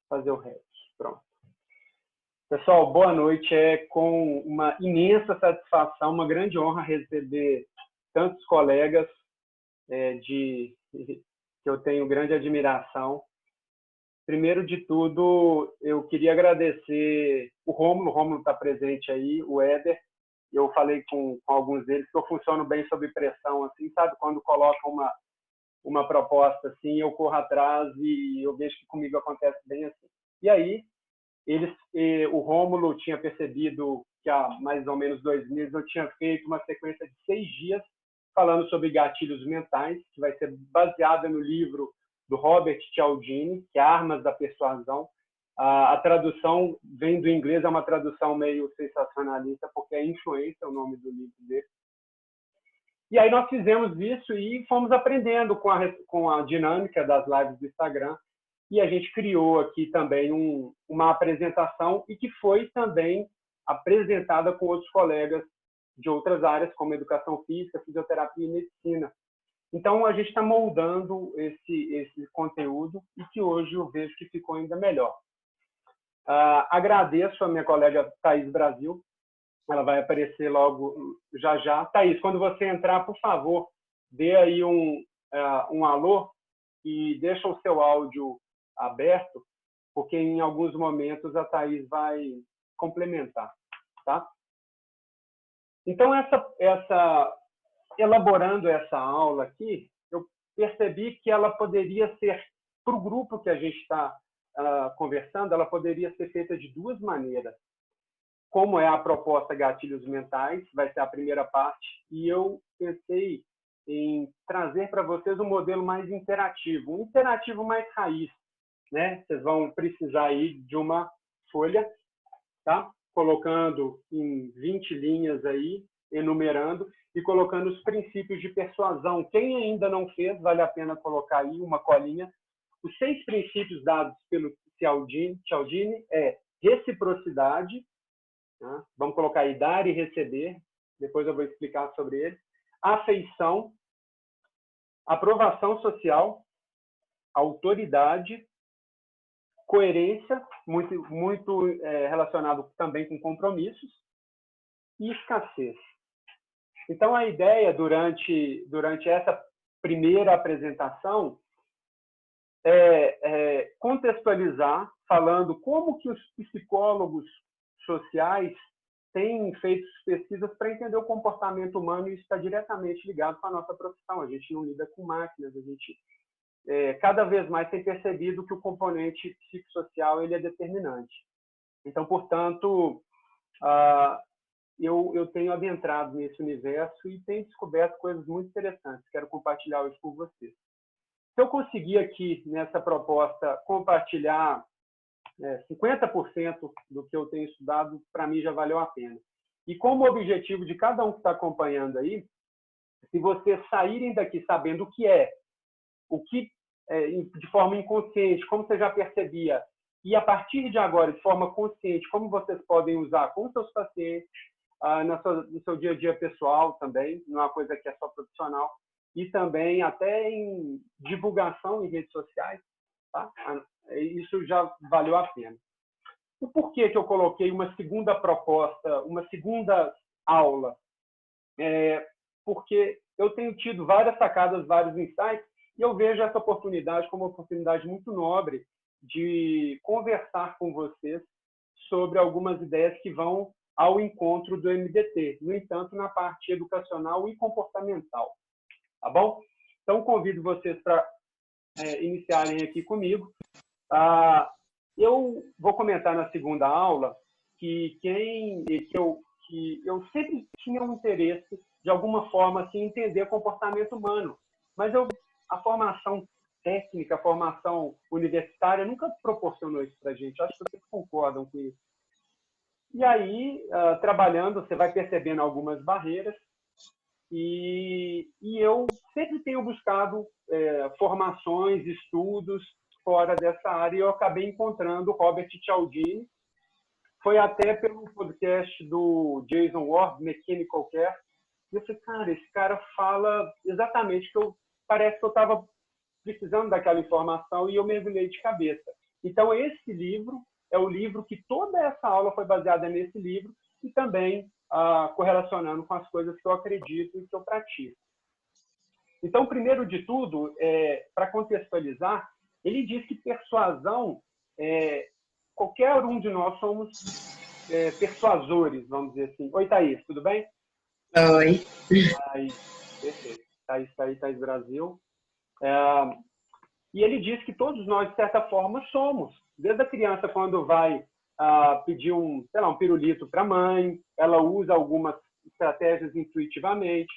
fazer o REC. Pronto. Pessoal, boa noite. É com uma imensa satisfação, uma grande honra receber tantos colegas que eu tenho grande admiração. Primeiro de tudo, eu queria agradecer o Rômulo. O Rômulo está presente aí, o Éder. Eu falei com alguns deles que eu funciono bem sob pressão, assim, sabe? Quando colocam uma proposta assim, eu corro atrás e eu vejo que comigo acontece bem assim. E aí, o Rômulo tinha percebido que há mais ou menos 2 meses eu tinha feito uma sequência de 6 dias falando sobre gatilhos mentais, que vai ser baseada no livro do Robert Cialdini, que é Armas da Persuasão. A tradução vem do inglês, é uma tradução meio sensacionalista, porque é Influência, o nome do livro dele. E aí nós fizemos isso e fomos aprendendo com a dinâmica das lives do Instagram. E a gente criou aqui também uma apresentação e que foi também apresentada com outros colegas de outras áreas, como educação física, fisioterapia e medicina. Então, a gente está moldando esse conteúdo e que hoje eu vejo que ficou ainda melhor. Agradeço a minha colega Thaís Brasil. Ela vai aparecer logo já já. Thaís, quando você entrar, por favor, dê aí um alô e deixa o seu áudio aberto, porque em alguns momentos a Thaís vai complementar, tá? Então, elaborando essa aula aqui, eu percebi que ela poderia ser, para o grupo que a gente está conversando, ela poderia ser feita de 2 maneiras. Como é a proposta Gatilhos Mentais, vai ser a primeira parte, e eu pensei em trazer para vocês um modelo mais interativo, um interativo mais raiz, né? Vocês vão precisar aí de uma folha, tá? Colocando em 20 linhas aí, enumerando e colocando os princípios de persuasão. Quem ainda não fez, vale a pena colocar aí uma colinha. Os 6 princípios dados pelo Cialdini é reciprocidade, né? Vamos colocar aí dar e receber, depois eu vou explicar sobre ele. Afeição, aprovação social, autoridade, coerência, muito relacionado também com compromissos, e escassez. Então, a ideia durante essa primeira apresentação é contextualizar, falando como que os psicólogos sociais têm feito pesquisas para entender o comportamento humano, e isso está diretamente ligado com a nossa profissão. A gente não lida com máquinas, a gente cada vez mais tem percebido que o componente psicossocial ele é determinante. Então, portanto, eu tenho adentrado nesse universo e tenho descoberto coisas muito interessantes. Quero compartilhar isso com vocês. Se eu conseguir aqui, nessa proposta, compartilhar 50% do que eu tenho estudado, para mim já valeu a pena. E como objetivo de cada um que está acompanhando aí, se vocês saírem daqui sabendo o que de forma inconsciente, como você já percebia, e a partir de agora, de forma consciente, como vocês podem usar com seus pacientes, no seu dia a dia pessoal também, não é uma coisa que é só profissional, e também até em divulgação em redes sociais, tá? Isso já valeu a pena. O porquê que eu coloquei uma segunda proposta, uma segunda aula? Porque eu tenho tido várias sacadas, vários insights, e eu vejo essa oportunidade como uma oportunidade muito nobre de conversar com vocês sobre algumas ideias que vão ao encontro do MDT, no entanto, na parte educacional e comportamental. Tá bom? Então, convido vocês para iniciarem aqui comigo. Eu vou comentar na segunda aula que eu sempre tinha um interesse, de alguma forma, assim, entender o comportamento humano. Mas a formação técnica, a formação universitária nunca proporcionou isso para a gente. Acho que vocês concordam com isso. E aí, trabalhando, você vai percebendo algumas barreiras. E eu sempre tenho buscado formações, estudos fora dessa área, e eu acabei encontrando o Robert Cialdini. Foi até pelo podcast do Jason Ward, Mechanical Care. E eu falei, cara, esse cara fala exatamente que parece que eu estava precisando daquela informação, e eu mergulhei de cabeça. Então, esse livro é o livro que toda essa aula foi baseada nesse livro e também correlacionando com as coisas que eu acredito e que eu pratico. Então, primeiro de tudo, para contextualizar, ele diz que persuasão, qualquer um de nós somos persuasores, vamos dizer assim. Oi, Thaís, tudo bem? Oi. Thaís, perfeito. Thaís Brasil. E ele diz que todos nós, de certa forma, somos. Desde a criança, quando vai pedir sei lá, um pirulito para a mãe, ela usa algumas estratégias intuitivamente.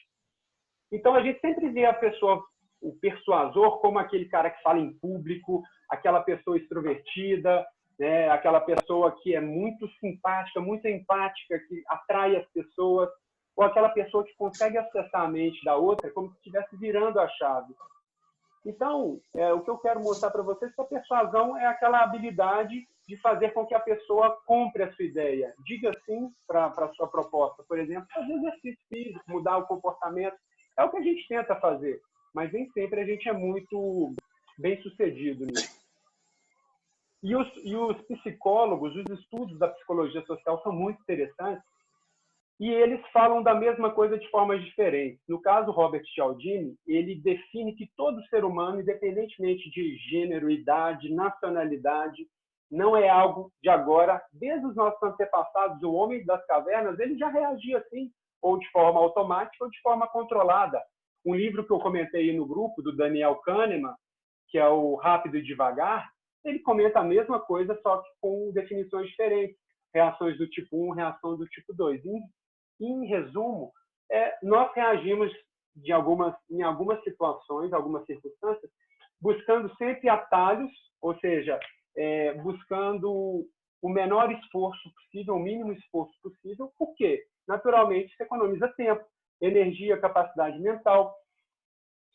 Então, a gente sempre vê a pessoa, o persuasor, como aquele cara que fala em público, aquela pessoa extrovertida, né? Aquela pessoa que é muito simpática, muito empática, que atrai as pessoas, ou aquela pessoa que consegue acessar a mente da outra como se estivesse virando a chave. Então, o que eu quero mostrar para vocês é que a persuasão é aquela habilidade de fazer com que a pessoa compre a sua ideia. Diga sim para a sua proposta. Por exemplo, fazer exercício físico, mudar o comportamento. É o que a gente tenta fazer, mas nem sempre a gente é muito bem sucedido nisso. E os psicólogos, os estudos da psicologia social são muito interessantes e eles falam da mesma coisa de formas diferentes. No caso, Robert Cialdini, ele define que todo ser humano, independentemente de gênero, idade, nacionalidade, não é algo de agora. Desde os nossos antepassados, o homem das cavernas, ele já reagia assim, ou de forma automática ou de forma controlada. Um livro que eu comentei no grupo, do Daniel Kahneman, que é o Rápido e Devagar, ele comenta a mesma coisa, só que com definições diferentes. Reações do tipo 1, reação do tipo 2. Em resumo, nós reagimos em algumas situações, algumas circunstâncias, buscando sempre atalhos, ou seja, buscando o menor esforço possível, o mínimo esforço possível. Por quê? Naturalmente, você economiza tempo, energia, capacidade mental.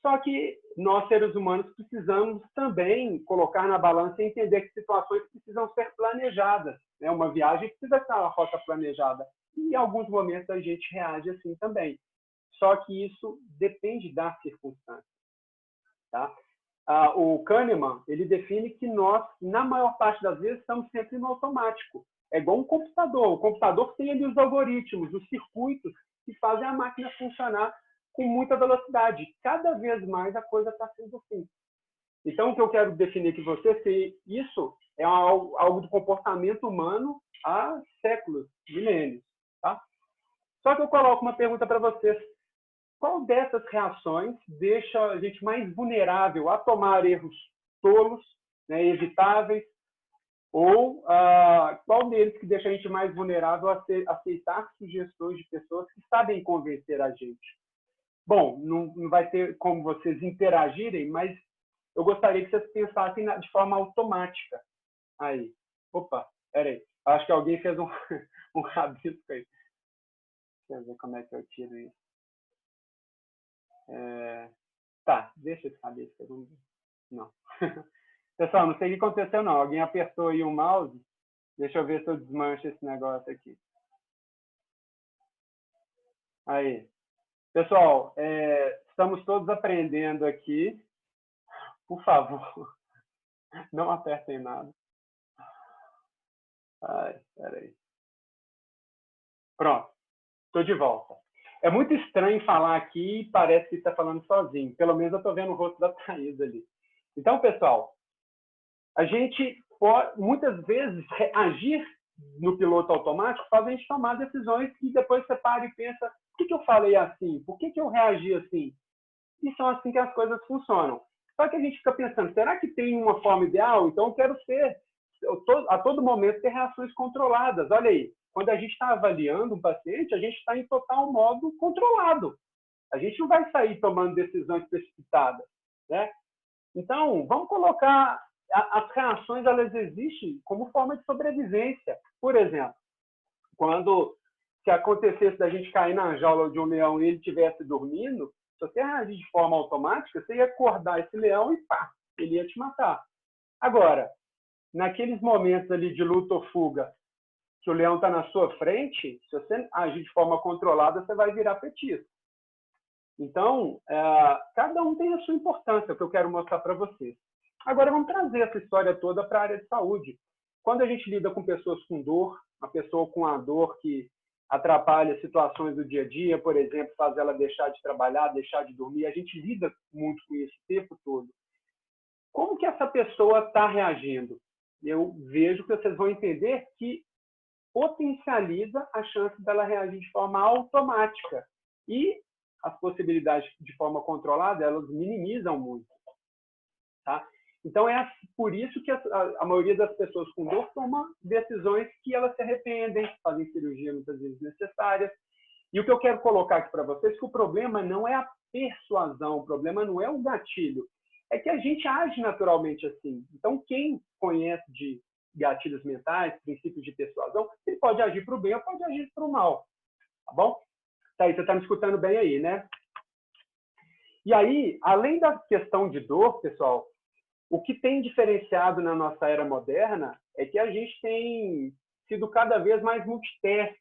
Só que nós, seres humanos, precisamos também colocar na balança e entender que situações precisam ser planejadas. Né? Uma viagem precisa estar uma rota planejada. E em alguns momentos a gente reage assim também. Só que isso depende da circunstância. Tá? O Kahneman, ele define que nós, na maior parte das vezes, estamos sempre no automático. É igual um computador. O computador tem ali os algoritmos, os circuitos que fazem a máquina funcionar com muita velocidade. Cada vez mais a coisa está sendo assim. Então, o que eu quero definir aqui você é que isso é algo do comportamento humano há séculos, milênios. Tá? Só que eu coloco uma pergunta para vocês. Qual dessas reações deixa a gente mais vulnerável a tomar erros tolos, né, evitáveis, ou qual deles que deixa a gente mais vulnerável a aceitar sugestões de pessoas que sabem convencer a gente? Bom, não vai ter como vocês interagirem, mas eu gostaria que vocês pensassem de forma automática. Aí, opa, peraí, acho que alguém fez um rabisco aí. Deixa eu ver como é que eu tiro isso. Tá, deixa esse rabisco aí, vamos ver. Não. Pessoal, não sei o que aconteceu não. Alguém apertou aí o mouse. Deixa eu ver se eu desmancho esse negócio aqui. Aí. Pessoal, estamos todos aprendendo aqui. Por favor, não apertem nada. Ai, peraí. Pronto, estou de volta. É muito estranho falar aqui e parece que está falando sozinho. Pelo menos eu estou vendo o rosto da Thaís ali. Então, pessoal, a gente pode, muitas vezes, agir no piloto automático faz a gente tomar decisões que depois você para e pensa, por que eu falei assim? Por que eu reagi assim? E são assim que as coisas funcionam. Só que a gente fica pensando, será que tem uma forma ideal? Então eu quero a todo momento, ter reações controladas. Olha aí, quando a gente está avaliando um paciente, a gente está em total modo controlado. A gente não vai sair tomando decisões precipitadas, né? Então, vamos colocar... As reações, elas existem como forma de sobrevivência. Por exemplo, se acontecesse da gente cair na jaula de um leão e ele estivesse dormindo, se você reagir de forma automática, você ia acordar esse leão e pá, ele ia te matar. Agora, naqueles momentos ali de luta ou fuga, que o leão está na sua frente, se você agir de forma controlada, você vai virar petista. Então, cada um tem a sua importância, que eu quero mostrar para vocês. Agora, vamos trazer essa história toda para a área de saúde. Quando a gente lida com pessoas com dor, uma pessoa com a dor que atrapalha situações do dia a dia, por exemplo, faz ela deixar de trabalhar, deixar de dormir, a gente lida muito com isso o tempo todo. Como que essa pessoa está reagindo? Eu vejo que vocês vão entender que potencializa a chance dela reagir de forma automática. E as possibilidades de forma controlada, elas minimizam muito. Tá? Então, é por isso que a maioria das pessoas com dor toma decisões que elas se arrependem, fazem cirurgia muitas vezes necessárias. E o que eu quero colocar aqui para vocês é que o problema não é a persuasão, o problema não é o gatilho, é que a gente age naturalmente assim. Então, quem conhece de gatilhos mentais, princípios de persuasão, ele pode agir para o bem ou pode agir para o mal. Tá bom? Tá aí, você está me escutando bem aí, né? E aí, além da questão de dor, pessoal, o que tem diferenciado na nossa era moderna é que a gente tem sido cada vez mais multitask,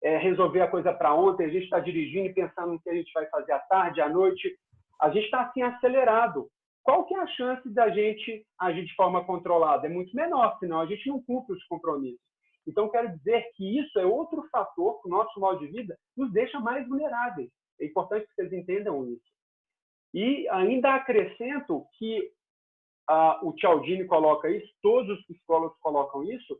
resolver a coisa para ontem, a gente está dirigindo e pensando no que a gente vai fazer à tarde, à noite, a gente está assim acelerado. Qual que é a chance da gente agir de forma controlada? É muito menor, senão a gente não cumpre os compromissos. Então, quero dizer que isso é outro fator que o nosso modo de vida nos deixa mais vulneráveis. É importante que vocês entendam isso. E ainda acrescento que o Cialdini coloca isso, todos os psicólogos colocam isso,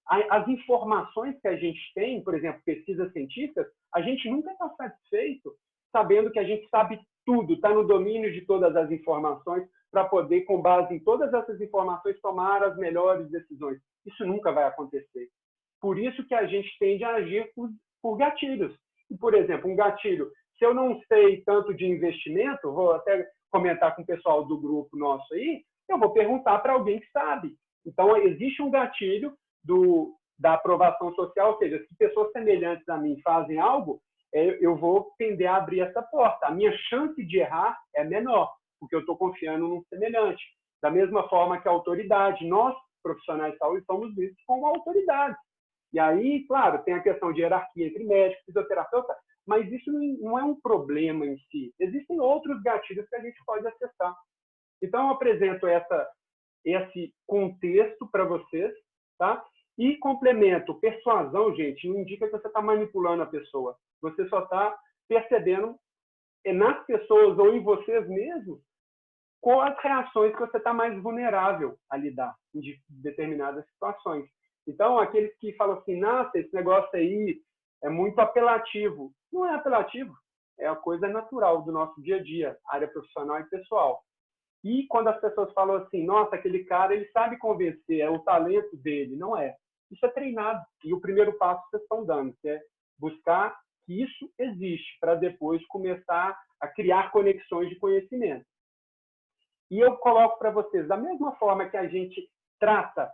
as informações que a gente tem, por exemplo, pesquisas científicas, a gente nunca está satisfeito sabendo que a gente sabe tudo, está no domínio de todas as informações para poder, com base em todas essas informações, tomar as melhores decisões. Isso nunca vai acontecer. Por isso que a gente tende a agir por gatilhos. Por exemplo, um gatilho, se eu não sei tanto de investimento, vou até comentar com o pessoal do grupo nosso aí, eu vou perguntar para alguém que sabe. Então, existe um gatilho da aprovação social, ou seja, se pessoas semelhantes a mim fazem algo, eu vou tender a abrir essa porta. A minha chance de errar é menor, porque eu estou confiando num semelhante. Da mesma forma que a autoridade, nós, profissionais de saúde, somos vistos como autoridades. E aí, claro, tem a questão de hierarquia entre médico e fisioterapeuta, mas isso não é um problema em si. Existem outros gatilhos que a gente pode acessar. Então, eu apresento esse contexto para vocês, tá? E complemento, persuasão, gente, não indica que você está manipulando a pessoa. Você só está percebendo nas pessoas ou em vocês mesmos com as reações que você está mais vulnerável a lidar em determinadas situações. Então, aqueles que falam assim, nossa, esse negócio aí é muito apelativo. Não é apelativo, é a coisa natural do nosso dia a dia, área profissional e pessoal. E quando as pessoas falam assim, nossa, aquele cara, ele sabe convencer, é o talento dele. Não é. Isso é treinado. E o primeiro passo que vocês estão dando, que é buscar que isso existe, para depois começar a criar conexões de conhecimento. E eu coloco para vocês, da mesma forma que a gente trata,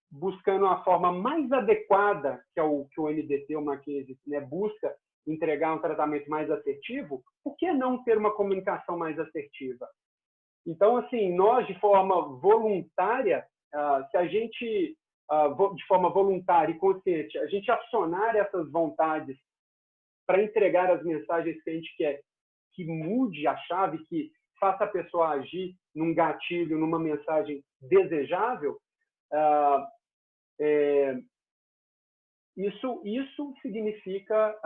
buscando uma forma mais adequada, que é o que o MDT, o Mackenzie, né, busca entregar um tratamento mais assertivo, por que não ter uma comunicação mais assertiva? Então, assim, nós, de forma voluntária, se a gente, de forma voluntária e consciente, a gente acionar essas vontades para entregar as mensagens que a gente quer, que mude a chave, que faça a pessoa agir num gatilho, numa mensagem desejável, isso significa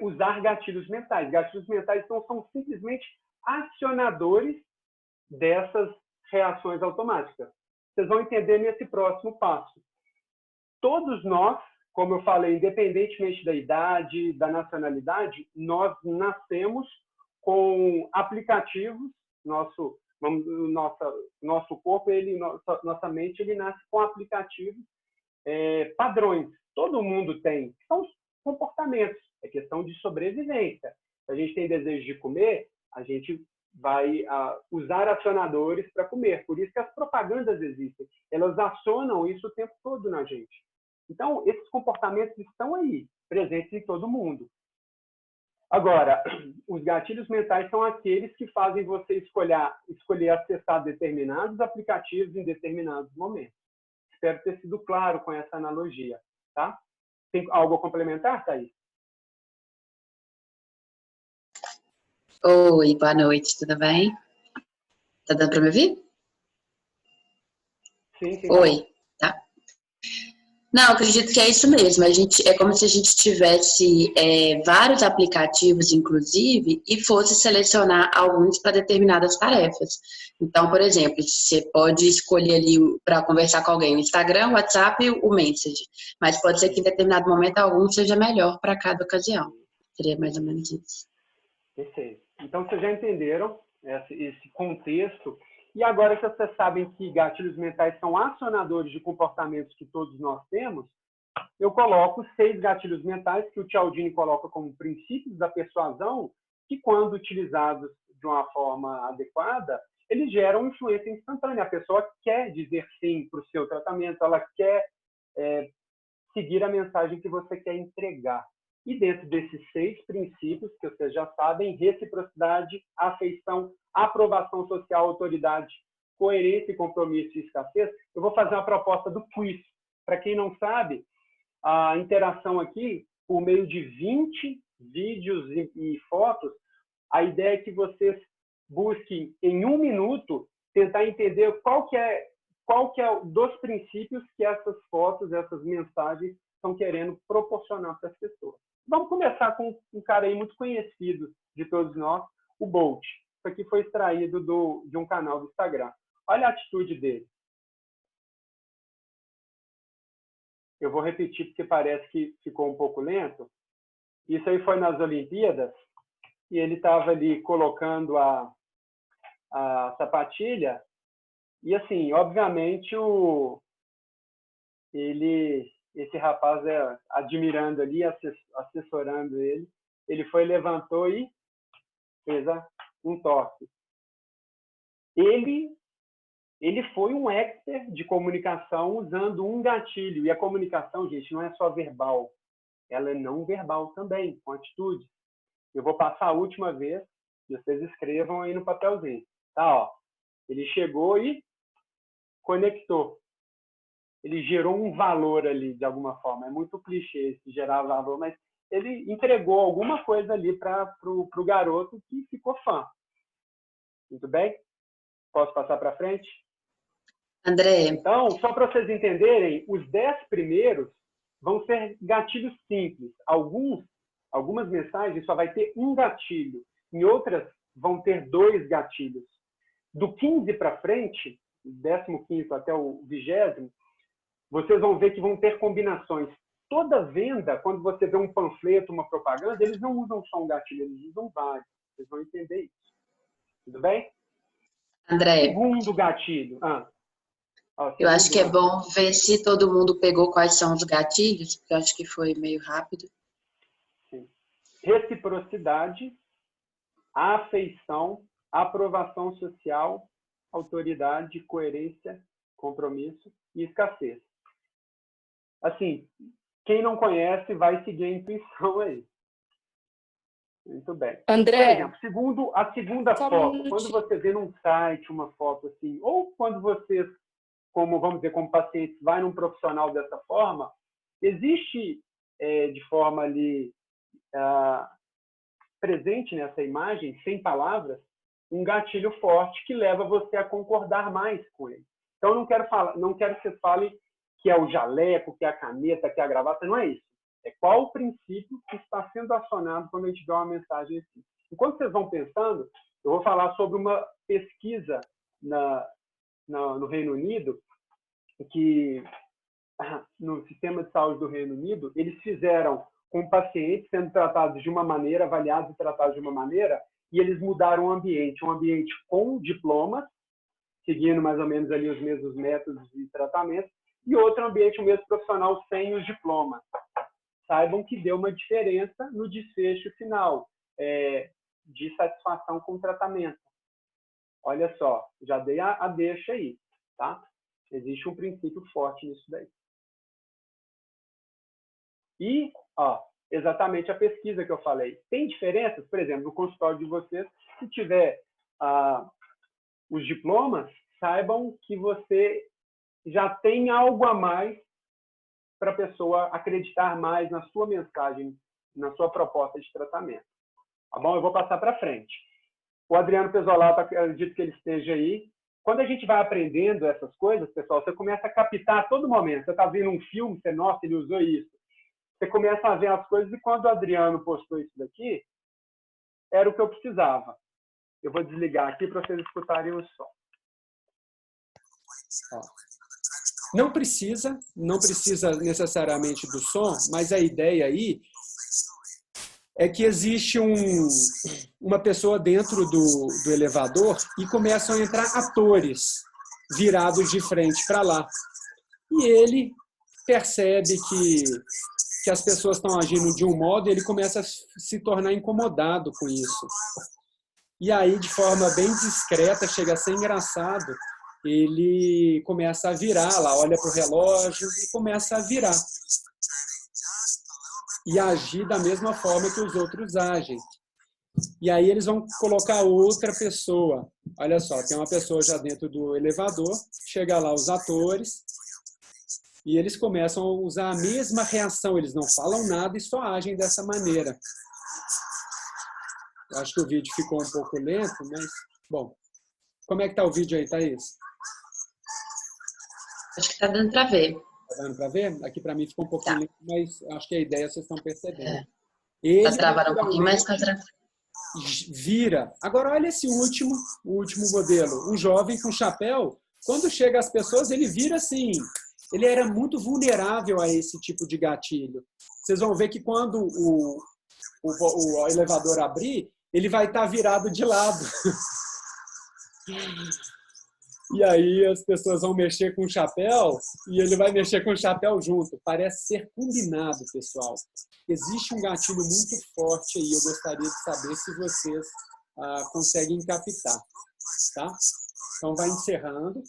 usar gatilhos mentais. Gatilhos mentais então, são simplesmente acionadores dessas reações automáticas. Vocês vão entender nesse próximo passo. Todos nós, como eu falei, independentemente da idade, da nacionalidade, nós nascemos com aplicativos, nosso corpo, nossa mente, ele nasce com aplicativos padrões. Todo mundo tem. São os comportamentos. É questão de sobrevivência. Se a gente tem desejo de comer, a gente vai usar acionadores para comer. Por isso que as propagandas existem. Elas acionam isso o tempo todo na gente. Então, esses comportamentos estão aí, presentes em todo mundo. Agora, os gatilhos mentais são aqueles que fazem você escolher acessar determinados aplicativos em determinados momentos. Espero ter sido claro com essa analogia. Tá? Tem algo a complementar, Thaís? Oi, boa noite, tudo bem? Tá dando para me ouvir? Sim, sim, Oi, tá? Não, acredito que é isso mesmo. É como se a gente tivesse vários aplicativos, inclusive, e fosse selecionar alguns para determinadas tarefas. Então, por exemplo, você pode escolher ali para conversar com alguém o Instagram, o WhatsApp e o Message. Mas pode ser que em determinado momento algum seja melhor para cada ocasião. Seria mais ou menos isso. Perfeito. Então, vocês já entenderam esse contexto. E agora que vocês sabem que gatilhos mentais são acionadores de comportamentos que todos nós temos, eu coloco 6 gatilhos mentais que o Cialdini coloca como princípios da persuasão, que, quando utilizados de uma forma adequada, eles geram influência instantânea. A pessoa quer dizer sim para o seu tratamento, ela quer seguir a mensagem que você quer entregar. E dentro desses 6 princípios, que vocês já sabem, reciprocidade, afeição, aprovação social, autoridade, coerência e compromisso e escassez, eu vou fazer uma proposta do quiz. Para quem não sabe, a interação aqui, por meio de 20 vídeos e fotos, a ideia é que vocês busquem, em 1 minuto, tentar entender qual que é dos princípios que essas fotos, essas mensagens estão querendo proporcionar para as pessoas. Vamos começar com um cara aí muito conhecido de todos nós, o Bolt. Isso aqui foi extraído de um canal do Instagram. Olha a atitude dele. Eu vou repetir porque parece que ficou um pouco lento. Isso aí foi nas Olimpíadas e ele estava ali colocando a sapatilha e, assim, obviamente, esse rapaz admirando ali, assessorando ele foi, levantou e fez um toque. Ele foi um expert de comunicação usando um gatilho. E a comunicação, gente, não é só verbal. Ela é não verbal também, com atitude. Eu vou passar a última vez e vocês escrevam aí no papelzinho. Tá, ó. Ele chegou e conectou. Ele gerou um valor ali, de alguma forma. É muito clichê esse gerar valor, mas ele entregou alguma coisa ali para o garoto que ficou fã. Muito bem? Posso passar para frente? André. Então, só para vocês entenderem, os 10 primeiros vão ser gatilhos simples. Algumas mensagens só vai ter um gatilho. Em outras, vão ter 2 gatilhos. Do 15 para frente, 15º até o 20º, vocês vão ver que vão ter combinações. Toda venda, quando você vê um panfleto, uma propaganda, eles não usam só um gatilho, eles usam vários. Vocês vão entender isso. Tudo bem? André. Segundo gatilho. Eu acho que é bom ver se todo mundo pegou quais são os gatilhos, porque eu acho que foi meio rápido. Sim. Reciprocidade, afeição, aprovação social, autoridade, coerência, compromisso e escassez. Assim, quem não conhece vai seguir a intuição aí. Muito bem. André, por exemplo, a segunda foto, quando você vê num site uma foto assim, ou quando vocês, vamos dizer, como pacientes, vai num profissional dessa forma, existe de forma ali presente nessa imagem, sem palavras, um gatilho forte que leva você a concordar mais com ele. Então, não quero que você fale que é o jaleco, que é a caneta, que é a gravata, não é isso. É qual o princípio que está sendo acionado quando a gente dá uma mensagem assim. Enquanto vocês vão pensando, eu vou falar sobre uma pesquisa no Reino Unido, que no sistema de saúde do Reino Unido, eles fizeram com pacientes sendo tratados de uma maneira, avaliados e tratados de uma maneira, e eles mudaram o ambiente, um ambiente com diplomas, seguindo mais ou menos ali os mesmos métodos de tratamento, e outro ambiente, o mesmo profissional, sem os diplomas. Saibam que deu uma diferença no desfecho final, de satisfação com o tratamento. Olha só, já dei a deixa aí, tá? Existe um princípio forte nisso daí. E, exatamente a pesquisa que eu falei. Tem diferenças? Por exemplo, no consultório de vocês, se tiver os diplomas, saibam que você já tem algo a mais para a pessoa acreditar mais na sua mensagem, na sua proposta de tratamento. Tá bom? Eu vou passar para frente. O Adriano Pesolato, acredito que ele esteja aí. Quando a gente vai aprendendo essas coisas, pessoal, você começa a captar a todo momento. Você está vendo um filme, você, nossa, ele usou isso. Você começa a ver as coisas e quando o Adriano postou isso daqui, era o que eu precisava. Eu vou desligar aqui para vocês escutarem o som. Ó. Não precisa necessariamente do som, mas a ideia aí é que existe uma pessoa dentro do elevador e começam a entrar atores virados de frente para lá. E ele percebe que as pessoas estão agindo de um modo e ele começa a se tornar incomodado com isso. E aí, de forma bem discreta, chega a ser engraçado, ele começa a virar lá, olha para o relógio e começa a virar. E agir da mesma forma que os outros agem. E aí eles vão colocar outra pessoa. Olha só, tem uma pessoa já dentro do elevador, chega lá os atores, e eles começam a usar a mesma reação. Eles não falam nada e só agem dessa maneira. Eu acho que o vídeo ficou um pouco lento, mas, bom. Como é que está o vídeo aí, Thaís? Acho que está dando para ver. Está dando para ver? Aqui para mim ficou um pouquinho lento, mas acho que a ideia vocês estão percebendo. Está travando um pouquinho, mas está tranquilo. Vira. Agora, olha esse o último modelo. Um jovem com chapéu, quando chega às pessoas, ele vira assim. Ele era muito vulnerável a esse tipo de gatilho. Vocês vão ver que quando o elevador abrir, ele vai estar virado de lado. E aí as pessoas vão mexer com o chapéu e ele vai mexer com o chapéu junto. Parece ser combinado, pessoal. Existe um gatilho muito forte aí. Eu gostaria de saber se vocês conseguem captar. Tá? Então, vai encerrando.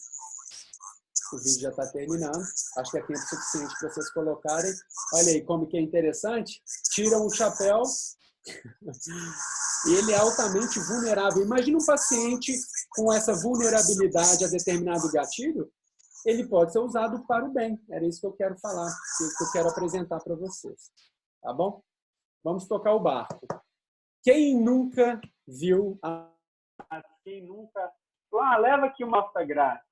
O vídeo já está terminando. Acho que é tempo suficiente para vocês colocarem. Olha aí como que é interessante. Tiram o chapéu. Ele é altamente vulnerável. Imagina um paciente com essa vulnerabilidade a determinado gatilho. Ele pode ser usado para o bem. Era isso que eu quero falar, que eu quero apresentar para vocês. Tá bom? Vamos tocar o barco. Quem nunca viu Quem nunca... leva aqui uma amostra grátis.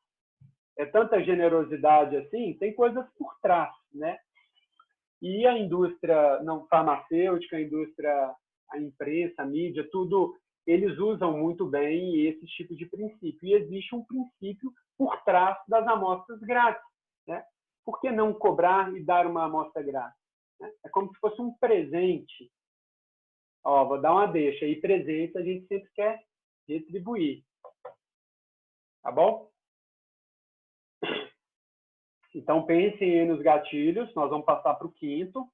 É tanta generosidade assim, tem coisas por trás, né? E a indústria não farmacêutica, a imprensa, a mídia, tudo, eles usam muito bem esse tipo de princípio. E existe um princípio por trás das amostras grátis, né? Por que não cobrar e dar uma amostra grátis? Né? É como se fosse um presente. Ó, vou dar uma deixa. E presente a gente sempre quer retribuir. Tá bom? Então, pensem aí nos gatilhos. Nós vamos passar para o quinto.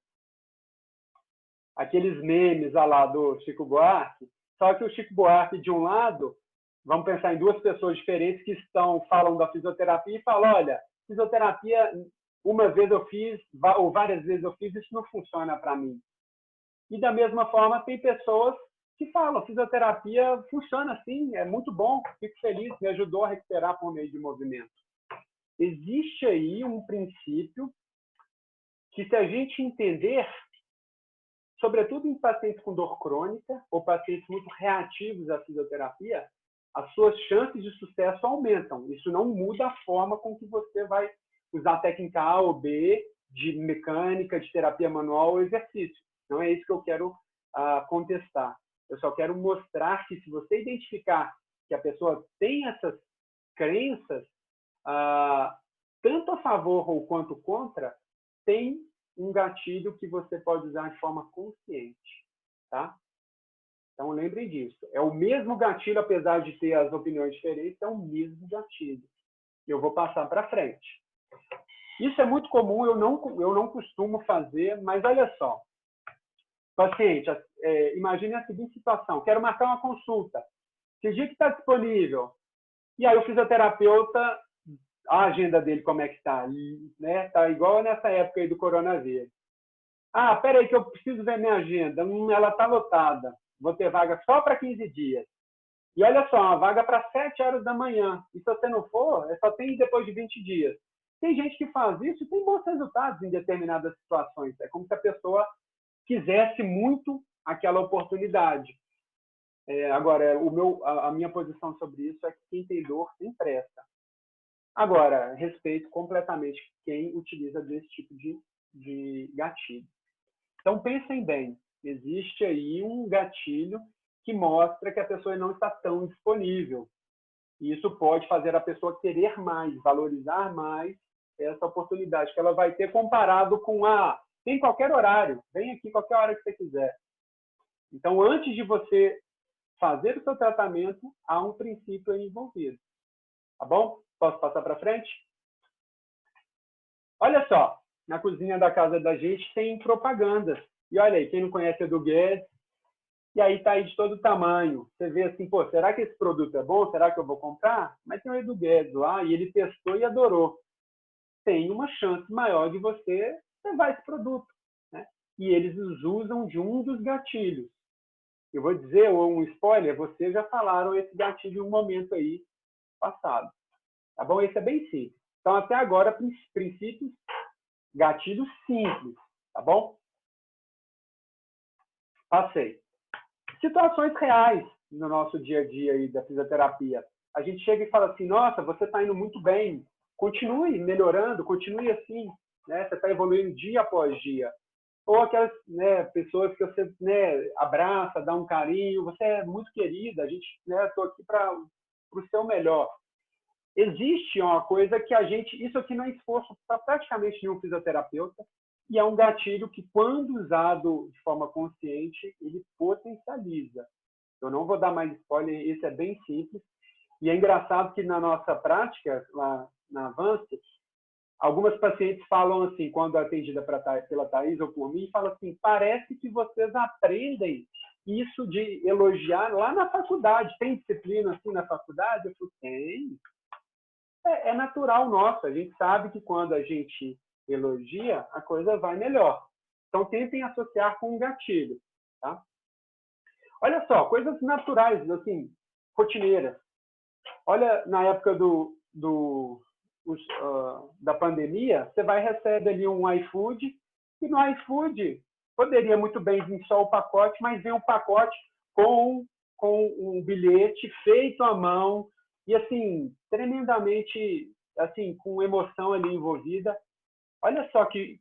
Aqueles memes lá do Chico Buarque. Só que o Chico Buarque, de um lado, vamos pensar em duas pessoas diferentes que falam da fisioterapia e falam, olha, fisioterapia, uma vez eu fiz, ou várias vezes eu fiz, isso não funciona para mim. E da mesma forma, tem pessoas que falam, fisioterapia funciona assim, é muito bom, fico feliz, me ajudou a recuperar por meio de movimento. Existe aí um princípio que, se a gente entender, sobretudo em pacientes com dor crônica ou pacientes muito reativos à fisioterapia, as suas chances de sucesso aumentam. Isso não muda a forma com que você vai usar a técnica A ou B de mecânica, de terapia manual ou exercício. Não é isso que eu quero contestar. Eu só quero mostrar que, se você identificar que a pessoa tem essas crenças, tanto a favor ou quanto contra, tem um gatilho que você pode usar de forma consciente, tá? Então, lembrem disso. É o mesmo gatilho, apesar de ter as opiniões diferentes, é o mesmo gatilho. Eu vou passar para frente. Isso é muito comum, eu não costumo fazer, mas olha só. Paciente, imagine a seguinte situação. Quero marcar uma consulta. Que dia que está disponível? E aí o fisioterapeuta, a agenda dele como é que está? Né? Está igual nessa época aí do coronavírus. Espera aí que eu preciso ver minha agenda. Ela está lotada. Vou ter vaga só para 15 dias. E olha só, uma vaga para 7 horas da manhã. E se você não for, só tem depois de 20 dias. Tem gente que faz isso e tem bons resultados em determinadas situações. É como se a pessoa quisesse muito aquela oportunidade. Agora, a minha posição sobre isso é que quem tem dor se empresta. Agora, respeito completamente quem utiliza desse tipo de gatilho. Então, pensem bem, existe aí um gatilho que mostra que a pessoa não está tão disponível. E isso pode fazer a pessoa querer mais, valorizar mais essa oportunidade que ela vai ter comparado com tem qualquer horário, vem aqui qualquer hora que você quiser. Então, antes de você fazer o seu tratamento, há um princípio aí envolvido. Tá bom? Posso passar para frente? Olha só, na cozinha da casa da gente tem propagandas. E olha aí, quem não conhece é do Guedes, e aí está aí de todo tamanho. Você vê assim, pô, será que esse produto é bom? Será que eu vou comprar? Mas tem o Edu Guedes lá, e ele testou e adorou. Tem uma chance maior de você levar esse produto, né? E eles usam de um dos gatilhos. Eu vou dizer um spoiler, vocês já falaram esse gatilho em um momento aí passado. Tá bom? Esse é bem simples. Então, até agora, princípios, gatilhos simples. Tá bom? Passei. Situações reais no nosso dia a dia aí da fisioterapia. A gente chega e fala assim, nossa, você está indo muito bem. Continue melhorando, continue assim. Né? Você está evoluindo dia após dia. Ou aquelas, né, pessoas que você, né, abraça, dá um carinho. Você é muito querida, a gente, né, estou aqui para o seu melhor. Existe uma coisa que isso aqui não é esforço para praticamente nenhum fisioterapeuta, e é um gatilho que, quando usado de forma consciente, ele potencializa. Eu não vou dar mais spoiler, esse é bem simples. E é engraçado que na nossa prática, lá na Avance, algumas pacientes falam assim, quando atendida pela Thaís ou por mim, falam assim, parece que vocês aprendem isso de elogiar lá na faculdade. Tem disciplina assim na faculdade? Eu falo, tem. É natural nosso. A gente sabe que quando a gente elogia, a coisa vai melhor. Então, tentem associar com um gatilho. Tá? Olha só, coisas naturais, assim, rotineiras. Olha, na época da pandemia, você vai receber ali um iFood, e no iFood poderia muito bem vir só o pacote, mas vem um pacote com um bilhete feito à mão, e assim, tremendamente, assim, com emoção ali envolvida. Olha só que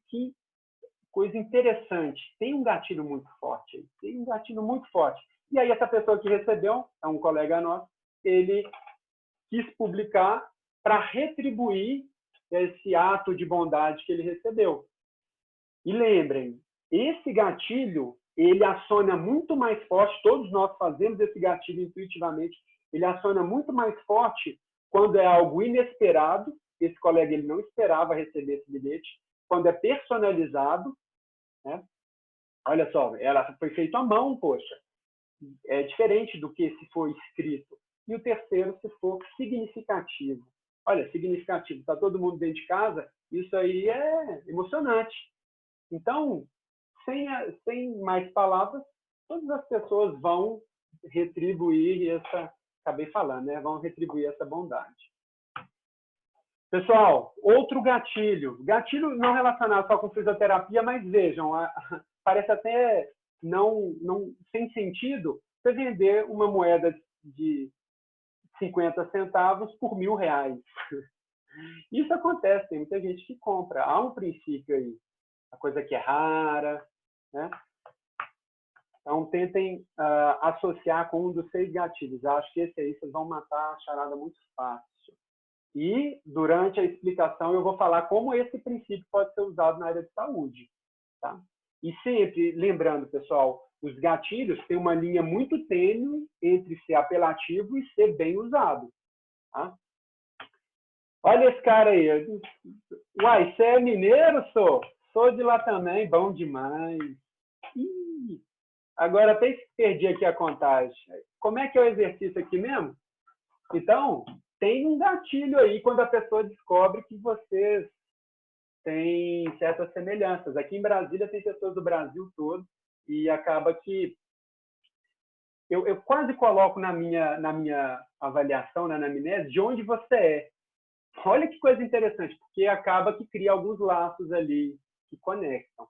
coisa interessante. Tem um gatilho muito forte aí. Tem um gatilho muito forte. E aí essa pessoa que recebeu, é um colega nosso, ele quis publicar para retribuir esse ato de bondade que ele recebeu. E lembrem, esse gatilho, ele aciona muito mais forte, todos nós fazemos esse gatilho intuitivamente, ele aciona muito mais forte quando é algo inesperado, esse colega ele não esperava receber esse bilhete, quando é personalizado, né? Olha só, ela foi feito à mão, poxa, é diferente do que se for escrito. E o terceiro, se for significativo. Olha, significativo, está todo mundo dentro de casa, isso aí é emocionante. Então, sem mais palavras, todas as pessoas vão retribuir acabei falando, né? Vão retribuir essa bondade. Pessoal, outro gatilho não relacionado só com fisioterapia, mas vejam, parece até não sem sentido você vender uma moeda de 50 centavos por R$1.000. Isso acontece, tem muita gente que compra. Há um princípio aí, a coisa que é rara, né? Então, tentem associar com um dos 6 gatilhos. Eu acho que esse aí vocês vão matar a charada muito fácil. E, durante a explicação, eu vou falar como esse princípio pode ser usado na área de saúde. Tá? E sempre, lembrando, pessoal, os gatilhos têm uma linha muito tênue entre ser apelativo e ser bem usado. Tá? Olha esse cara aí. Uai, você é mineiro, sou? Sou de lá também, bom demais. Ih, agora até perdi aqui a contagem. Como é que é o exercício aqui mesmo? Então, tem um gatilho aí quando a pessoa descobre que vocês têm certas semelhanças. Aqui em Brasília tem pessoas do Brasil todo e acaba que eu quase coloco na minha avaliação, na anamnese, de onde você é. Olha que coisa interessante, porque acaba que cria alguns laços ali que conectam.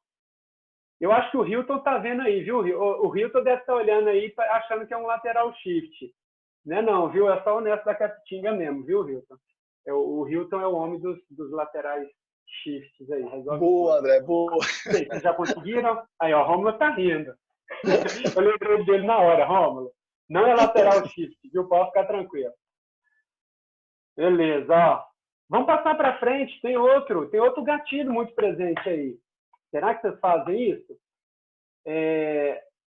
Eu acho que o Hilton está vendo aí, viu? O Hilton deve estar olhando aí, achando que é um lateral shift. Não, viu? É só o Neto da Capitinga mesmo, viu, Hilton? O Hilton é o homem dos laterais shifts aí. Resolve boa, tudo. André, boa. Vocês já conseguiram? Aí, ó, o Rômulo tá rindo. Eu lembrei dele na hora, Rômulo. Não é lateral shift, viu? Pode ficar tranquilo. Beleza, ó. Vamos passar para frente. Tem outro gatilho muito presente aí. Será que vocês fazem isso?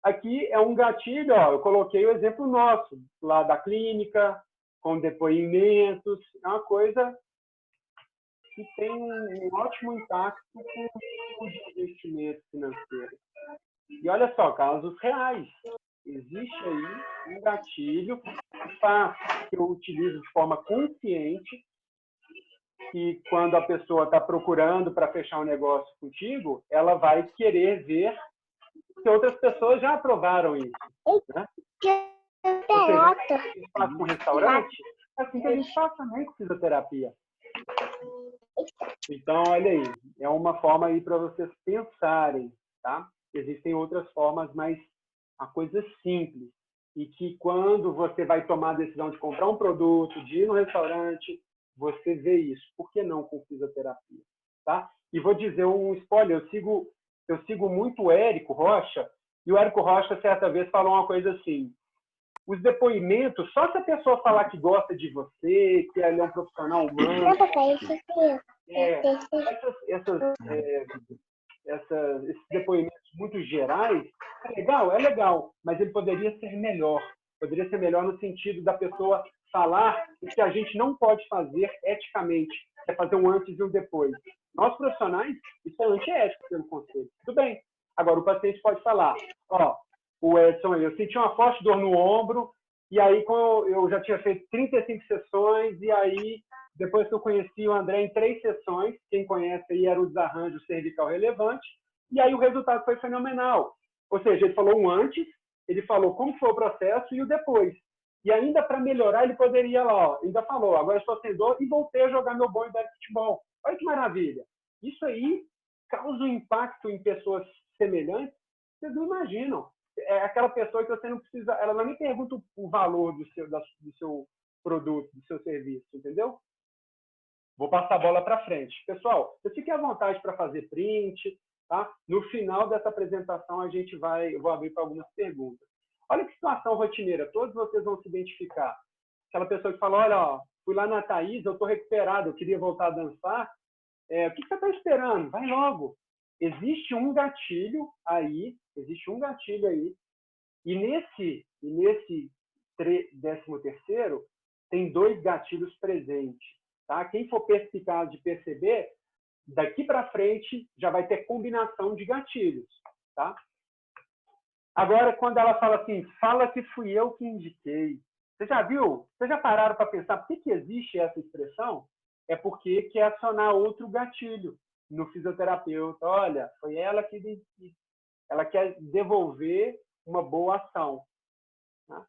Aqui é um gatilho, ó, eu coloquei o exemplo nosso, lá da clínica, com depoimentos, é uma coisa que tem um ótimo impacto com os investimentos financeiros. E olha só, casos reais. Existe aí um gatilho que eu utilizo de forma consciente, que quando a pessoa está procurando para fechar um negócio contigo, ela vai querer ver que outras pessoas já aprovaram isso. Né? Ou seja, a gente faz com restaurante, assim que a gente faz também com fisioterapia. Então, olha aí, é uma forma aí para vocês pensarem, tá? Existem outras formas, mas a coisa é simples. E que quando você vai tomar a decisão de comprar um produto, de ir no restaurante, você vê isso. Por que não com fisioterapia? Tá? E vou dizer um spoiler, eu sigo muito o Érico Rocha, e o Érico Rocha, certa vez, falou uma coisa assim, os depoimentos, só se a pessoa falar que gosta de você, que ele é um profissional humano, esses depoimentos muito gerais, é legal, mas ele poderia ser melhor. Poderia ser melhor no sentido da pessoa falar o que a gente não pode fazer eticamente, é fazer um antes e um depois. Nós, profissionais, isso é antiético pelo conselho. Tudo bem. Agora, o paciente pode falar, ó, o Edson, eu senti uma forte dor no ombro, e aí eu já tinha feito 35 sessões, e aí, depois que eu conheci o André em 3 sessões, quem conhece aí era o desarranjo cervical relevante, e aí o resultado foi fenomenal. Ou seja, ele falou um antes, ele falou como foi o processo e o depois. E ainda para melhorar, ele poderia lá, ó, ainda falou, agora eu estou sem dor e voltei a jogar meu bom e dar futebol. Olha que maravilha. Isso aí causa um impacto em pessoas semelhantes, vocês não imaginam. É aquela pessoa que você não precisa, ela não me pergunta o valor do seu produto, do seu serviço, entendeu? Vou passar a bola para frente. Pessoal, você fique à vontade para fazer print, tá? No final dessa apresentação, eu vou abrir para algumas perguntas. Olha que situação rotineira, todos vocês vão se identificar. Aquela pessoa que fala, olha, ó, fui lá na Thaís, eu estou recuperado, eu queria voltar a dançar. O que você está esperando? Vai logo. Existe um gatilho aí, e nesse 13º, tem 2 gatilhos presentes. Tá? Quem for perspicaz de perceber, daqui para frente já vai ter combinação de gatilhos. Tá? Agora, quando ela fala assim, fala que fui eu que indiquei. Você já viu? Vocês já pararam para pensar por que existe essa expressão? É porque quer acionar outro gatilho no fisioterapeuta. Olha, foi ela que ela quer devolver uma boa ação. Tá?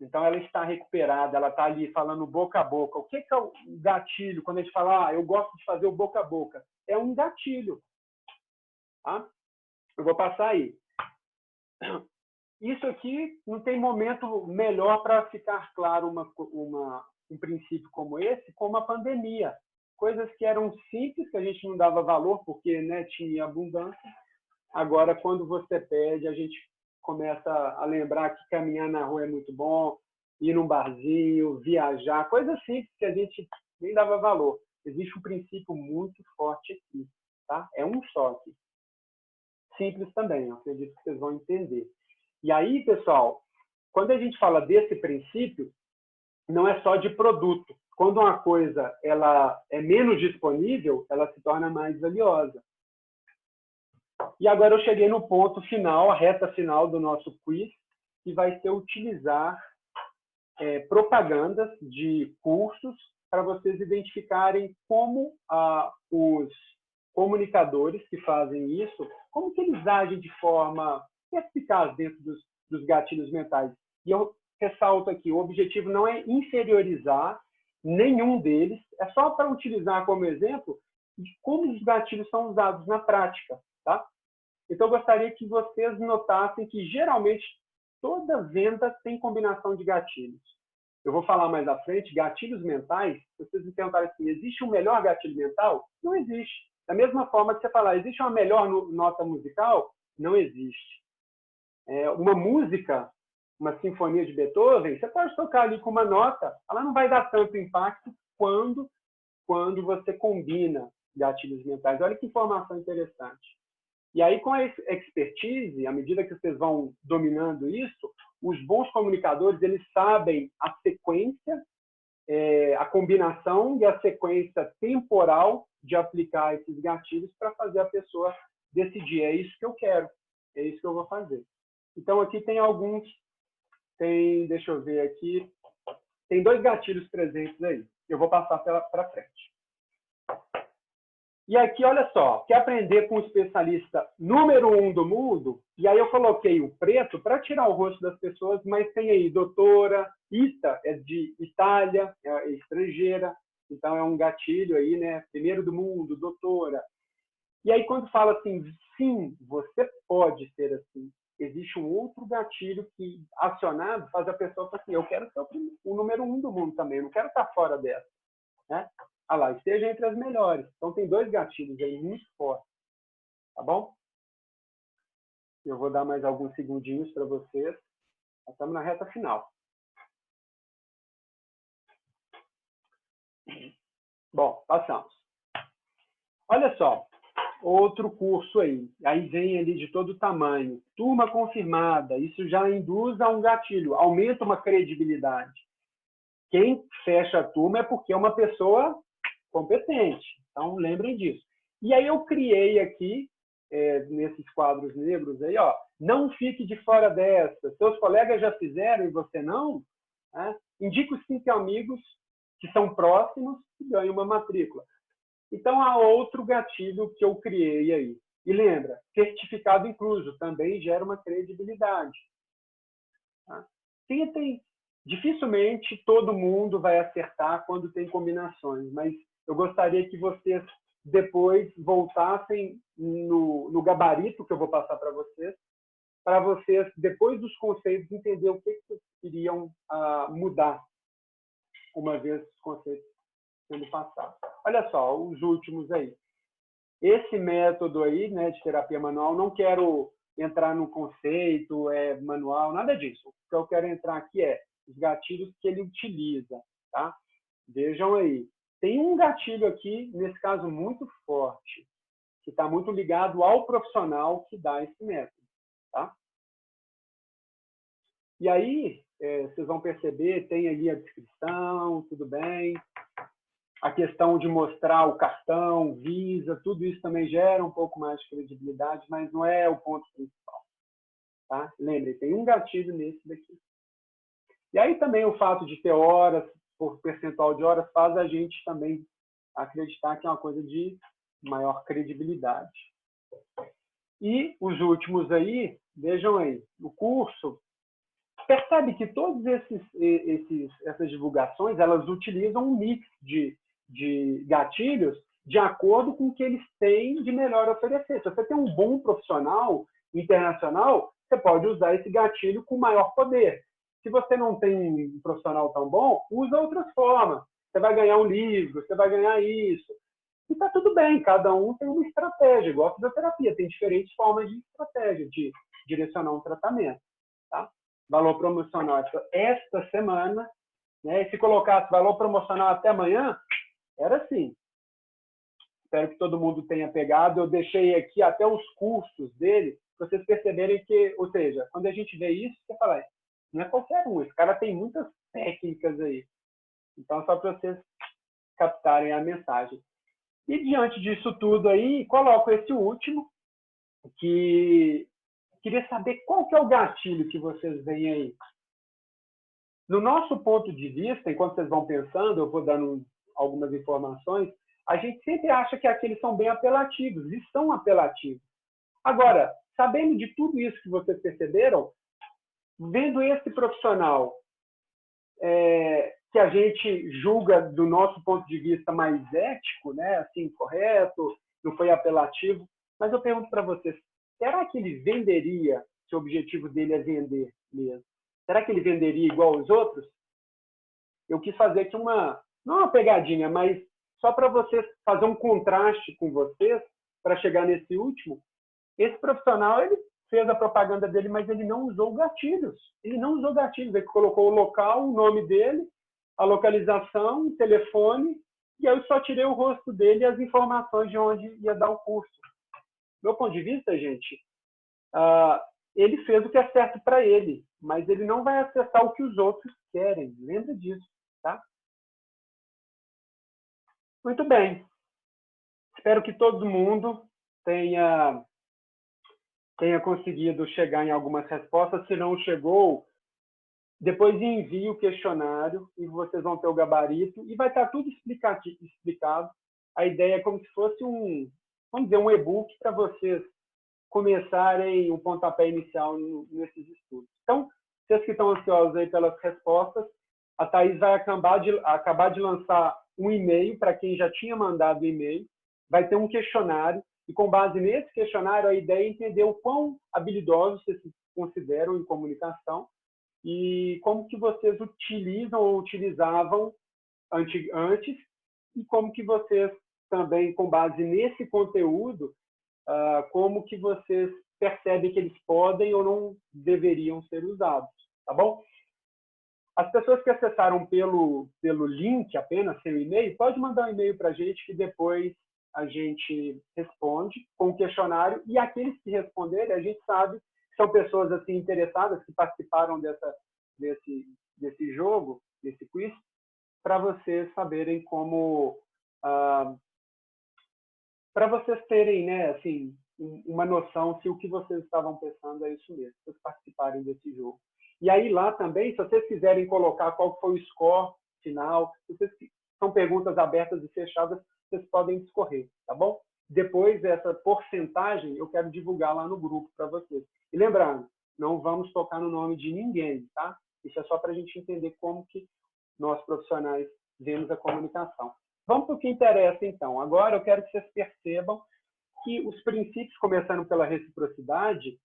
Então, ela está recuperada, ela está ali falando boca a boca. O que é o gatilho? Quando a gente fala, eu gosto de fazer o boca a boca. É um gatilho. Tá? Eu vou passar aí. Isso aqui não tem momento melhor para ficar claro um princípio como esse, como a pandemia. Coisas que eram simples, que a gente não dava valor, porque né, tinha abundância. Agora, quando você pede, a gente começa a lembrar que caminhar na rua é muito bom, ir num barzinho, viajar, coisas simples que a gente nem dava valor. Existe um princípio muito forte aqui. Tá? É um só aqui. Simples também, eu acredito que vocês vão entender. E aí, pessoal, quando a gente fala desse princípio, não é só de produto. Quando uma coisa ela é menos disponível, ela se torna mais valiosa. E agora eu cheguei no ponto final, a reta final do nosso quiz, que vai ser utilizar propagandas de cursos para vocês identificarem como os comunicadores que fazem isso, como que eles agem de forma eficaz dentro dos gatilhos mentais. E eu ressalto aqui, o objetivo não é inferiorizar nenhum deles, é só para utilizar como exemplo de como os gatilhos são usados na prática. Tá? Então, eu gostaria que vocês notassem que, geralmente, toda venda tem combinação de gatilhos. Eu vou falar mais à frente, gatilhos mentais. Se vocês me perguntarem assim, existe um melhor gatilho mental? Não existe. Da mesma forma que você falar, existe uma melhor nota musical? Não existe. Uma música, uma sinfonia de Beethoven, você pode tocar ali com uma nota, ela não vai dar tanto impacto quando você combina gatilhos mentais. Olha que informação interessante. E aí, com a expertise, à medida que vocês vão dominando isso, os bons comunicadores, eles sabem a sequência, a combinação e a sequência temporal de aplicar esses gatilhos para fazer a pessoa decidir, é isso que eu quero, é isso que eu vou fazer. Então, aqui tem alguns, deixa eu ver aqui, tem 2 gatilhos presentes aí. Eu vou passar para frente. E aqui, olha só, quer aprender com o especialista número 1 do mundo? E aí eu coloquei o preto para tirar o rosto das pessoas, mas tem aí doutora, Ita é de Itália, é estrangeira, então é um gatilho aí, né? Primeiro do mundo, doutora. E aí quando fala assim, sim, você pode ser assim, existe um outro gatilho que, acionado, faz a pessoa falar assim, eu quero ser o número 1 do mundo também, eu não quero estar fora dessa, né? Ah lá, esteja entre as melhores. Então, tem 2 gatilhos aí muito fortes. Tá bom? Eu vou dar mais alguns segundinhos para vocês. Nós estamos na reta final. Bom, passamos. Olha só, outro curso aí. Aí vem ali de todo tamanho. Turma confirmada. Isso já induz a um gatilho. Aumenta uma credibilidade. Quem fecha a turma é porque é uma pessoa competente. Então, lembrem disso. E aí eu criei aqui, nesses quadros negros aí, ó, não fique de fora dessa. Seus colegas já fizeram e você não? Né? Indique os 5 amigos que são próximos e ganhe uma matrícula. Então, há outro gatilho que eu criei aí. E lembra, certificado incluso também gera uma credibilidade. Tá? Dificilmente todo mundo vai acertar quando tem combinações, mas eu gostaria que vocês depois voltassem no gabarito que eu vou passar para vocês, depois dos conceitos, entender o que vocês iriam mudar uma vez os conceitos sendo passados. Olha só, os últimos aí. Esse método aí, né, de terapia manual, não quero entrar no conceito, manual, nada disso. O que eu quero entrar aqui é os gatilhos que ele utiliza, tá? Vejam aí. Tem um gatilho aqui, nesse caso, muito forte, que está muito ligado ao profissional que dá esse método, tá? E aí, vocês vão perceber, tem ali a descrição, tudo bem. A questão de mostrar o cartão, Visa, tudo isso também gera um pouco mais de credibilidade, mas não é o ponto principal, tá? Lembre, tem um gatilho nesse daqui. E aí também o fato de ter horas, por percentual de horas, faz a gente também acreditar que é uma coisa de maior credibilidade. E os últimos aí, vejam aí, o curso, percebe que todas essas divulgações, elas utilizam um mix de gatilhos de acordo com o que eles têm de melhor a oferecer. Se você tem um bom profissional internacional, você pode usar esse gatilho com maior poder. Se você não tem um profissional tão bom, usa outras formas. Você vai ganhar um livro, você vai ganhar isso. E está tudo bem, cada um tem uma estratégia, igual a fisioterapia, tem diferentes formas de estratégia, de direcionar um tratamento. Tá? Valor promocional esta semana, né? E se colocasse valor promocional até amanhã, era assim. Espero que todo mundo tenha pegado. Eu deixei aqui até os cursos dele, para vocês perceberem que, ou seja, quando a gente vê isso, você fala, não é qualquer um, esse cara tem muitas técnicas aí. Então, só para vocês captarem a mensagem. E diante disso tudo aí, coloco esse último, que queria saber qual que é o gatilho que vocês veem aí. No nosso ponto de vista, enquanto vocês vão pensando, eu vou dando algumas informações, a gente sempre acha que aqueles são bem apelativos, e são apelativos. Agora, sabendo de tudo isso que vocês perceberam, vendo esse profissional que a gente julga do nosso ponto de vista mais ético, né, assim, correto, não foi apelativo, mas eu pergunto para vocês, será que ele venderia se o objetivo dele é vender mesmo? Será que ele venderia igual aos outros? Eu quis fazer aqui não uma pegadinha, mas só para vocês fazer um contraste com vocês, para chegar nesse último. Esse profissional, ele fez a propaganda dele, mas ele não usou gatilhos. Ele não usou gatilhos. Ele colocou o local, o nome dele, a localização, o telefone, e aí eu só tirei o rosto dele e as informações de onde ia dar o curso. Do meu ponto de vista, gente, ele fez o que é certo para ele, mas ele não vai acessar o que os outros querem. Lembra disso, tá? Muito bem. Espero que todo mundo tenha conseguido chegar em algumas respostas. Se não chegou, depois envie o questionário e vocês vão ter o gabarito e vai estar tudo explicado. A ideia é como se fosse vamos dizer, um e-book para vocês começarem um pontapé inicial nesses estudos. Então, vocês que estão ansiosos aí pelas respostas, a Thaís vai acabar de lançar um e-mail para quem já tinha mandado o e-mail. Vai ter um questionário e, com base nesse questionário, a ideia é entender o quão habilidosos vocês se consideram em comunicação e como que vocês utilizam ou utilizavam antes e como que vocês também, com base nesse conteúdo, como que vocês percebem que eles podem ou não deveriam ser usados, tá bom? As pessoas que acessaram pelo link apenas, sem o e-mail, pode mandar um e-mail para a gente que depois a gente responde com o questionário e aqueles que responderem, a gente sabe que são pessoas assim interessadas, que participaram desse jogo, desse quiz, para vocês saberem como... para vocês terem, né, assim, uma noção se o que vocês estavam pensando é isso mesmo, vocês participarem desse jogo. E aí lá também, se vocês quiserem colocar qual foi o score final, são perguntas abertas e fechadas, vocês podem discorrer, tá bom? Depois, essa porcentagem, eu quero divulgar lá no grupo para vocês. E lembrando, não vamos tocar no nome de ninguém, tá? Isso é só para a gente entender como que nós, profissionais, vemos a comunicação. Vamos para o que interessa, então. Agora, eu quero que vocês percebam que os princípios, começando pela reciprocidade,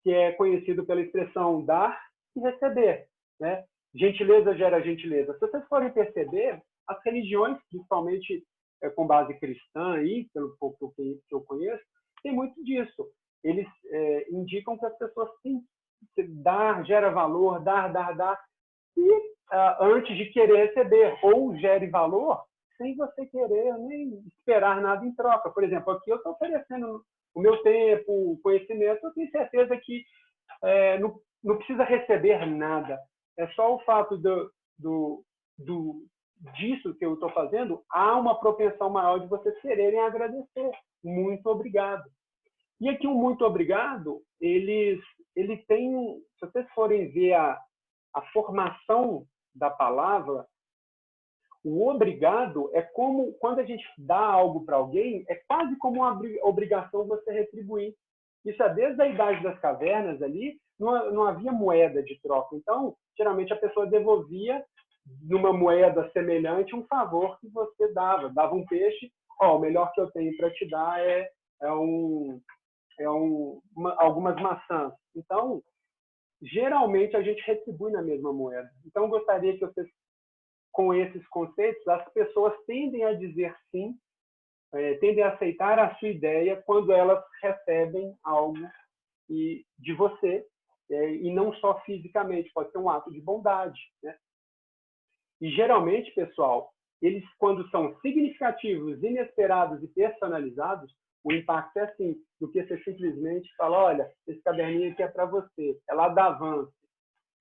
que é conhecido pela expressão dar e receber, né? Gentileza gera gentileza. Se vocês forem perceber, as religiões, principalmente com base cristã, aí, pelo pouco que eu conheço, tem muito disso. Eles indicam que as pessoas têm que dar, gera valor, dar, e antes de querer receber, ou gere valor, sem você querer nem esperar nada em troca. Por exemplo, aqui eu estou oferecendo o meu tempo, o conhecimento, eu tenho certeza que não precisa receber nada. É só o fato disso que eu estou fazendo, há uma propensão maior de vocês quererem agradecer. Muito obrigado. E aqui o muito obrigado, ele tem, se vocês forem ver a formação da palavra, o obrigado é como, quando a gente dá algo para alguém, é quase como uma obrigação você retribuir. Isso é desde a Idade das Cavernas ali, não havia moeda de troca. Então, geralmente a pessoa devolvia numa moeda semelhante um favor que você dava. Dava um peixe, o melhor que eu tenho para te dar algumas maçãs. Então, geralmente a gente retribui na mesma moeda. Então, eu gostaria que vocês, com esses conceitos, as pessoas tendem a dizer sim, tendem a aceitar a sua ideia quando elas recebem algo de você, e não só fisicamente, pode ser um ato de bondade, né? E, geralmente, pessoal, eles, quando são significativos, inesperados e personalizados, o impacto é assim, do que você simplesmente fala, olha, esse caderninho aqui é para você, é lá da Avance.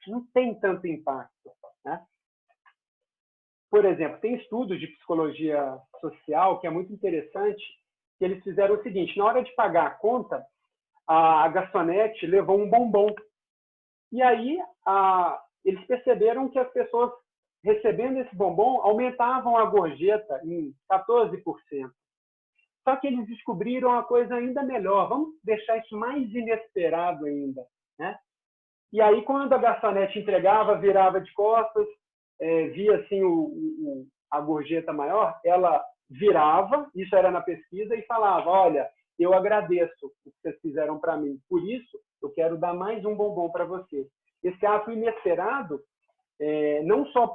Não tem tanto impacto, né? Por exemplo, tem estudos de psicologia social que é muito interessante, que eles fizeram o seguinte, na hora de pagar a conta, a garçonete levou um bombom. E aí, eles perceberam que as pessoas recebendo esse bombom aumentavam a gorjeta em 14%. Só que eles descobriram uma coisa ainda melhor. Vamos deixar isso mais inesperado ainda, né? E aí, quando a garçonete entregava, virava de costas, via assim a gorjeta maior, ela virava, isso era na pesquisa, e falava, olha, eu agradeço o que vocês fizeram para mim. Por isso, eu quero dar mais um bombom para vocês. Esse ato inesperado, não só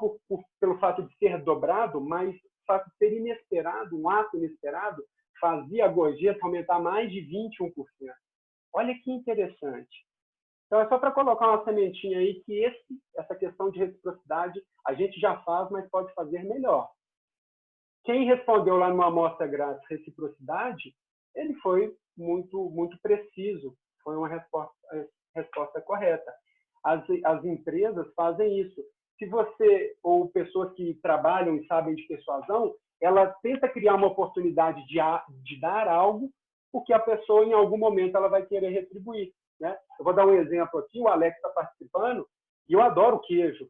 pelo fato de ser dobrado, mas o fato de ser inesperado, um ato inesperado, fazia a gorjeta aumentar mais de 21%. Olha que interessante. Então, é só para colocar uma sementinha aí que essa questão de reciprocidade a gente já faz, mas pode fazer melhor. Quem respondeu lá numa amostra grátis reciprocidade, ele foi muito, muito preciso. Foi uma resposta correta. As empresas fazem isso. Se você, ou pessoas que trabalham e sabem de persuasão, ela tenta criar uma oportunidade de dar algo, porque a pessoa, em algum momento, ela vai querer retribuir. Né? Eu vou dar um exemplo aqui, o Alex está participando, e eu adoro queijo.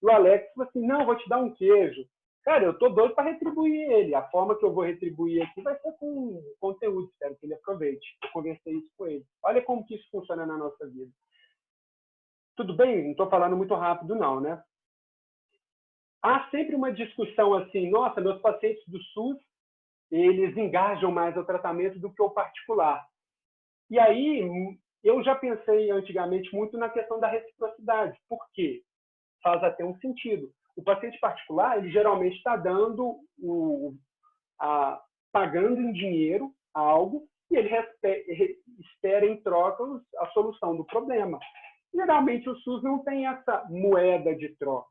E o Alex falou assim, não, vou te dar um queijo. Cara, eu estou doido para retribuir ele. A forma que eu vou retribuir aqui vai ser com conteúdo, espero que ele aproveite. Eu conversei isso com ele. Olha como que isso funciona na nossa vida. Tudo bem? Não estou falando muito rápido, não, né? Há sempre uma discussão assim, nossa, meus pacientes do SUS, eles engajam mais ao tratamento do que o particular. E aí, eu já pensei antigamente muito na questão da reciprocidade. Por quê? Faz até um sentido. O paciente particular, ele geralmente está dando pagando em dinheiro algo e ele espera em troca a solução do problema. Geralmente o SUS não tem essa moeda de troca.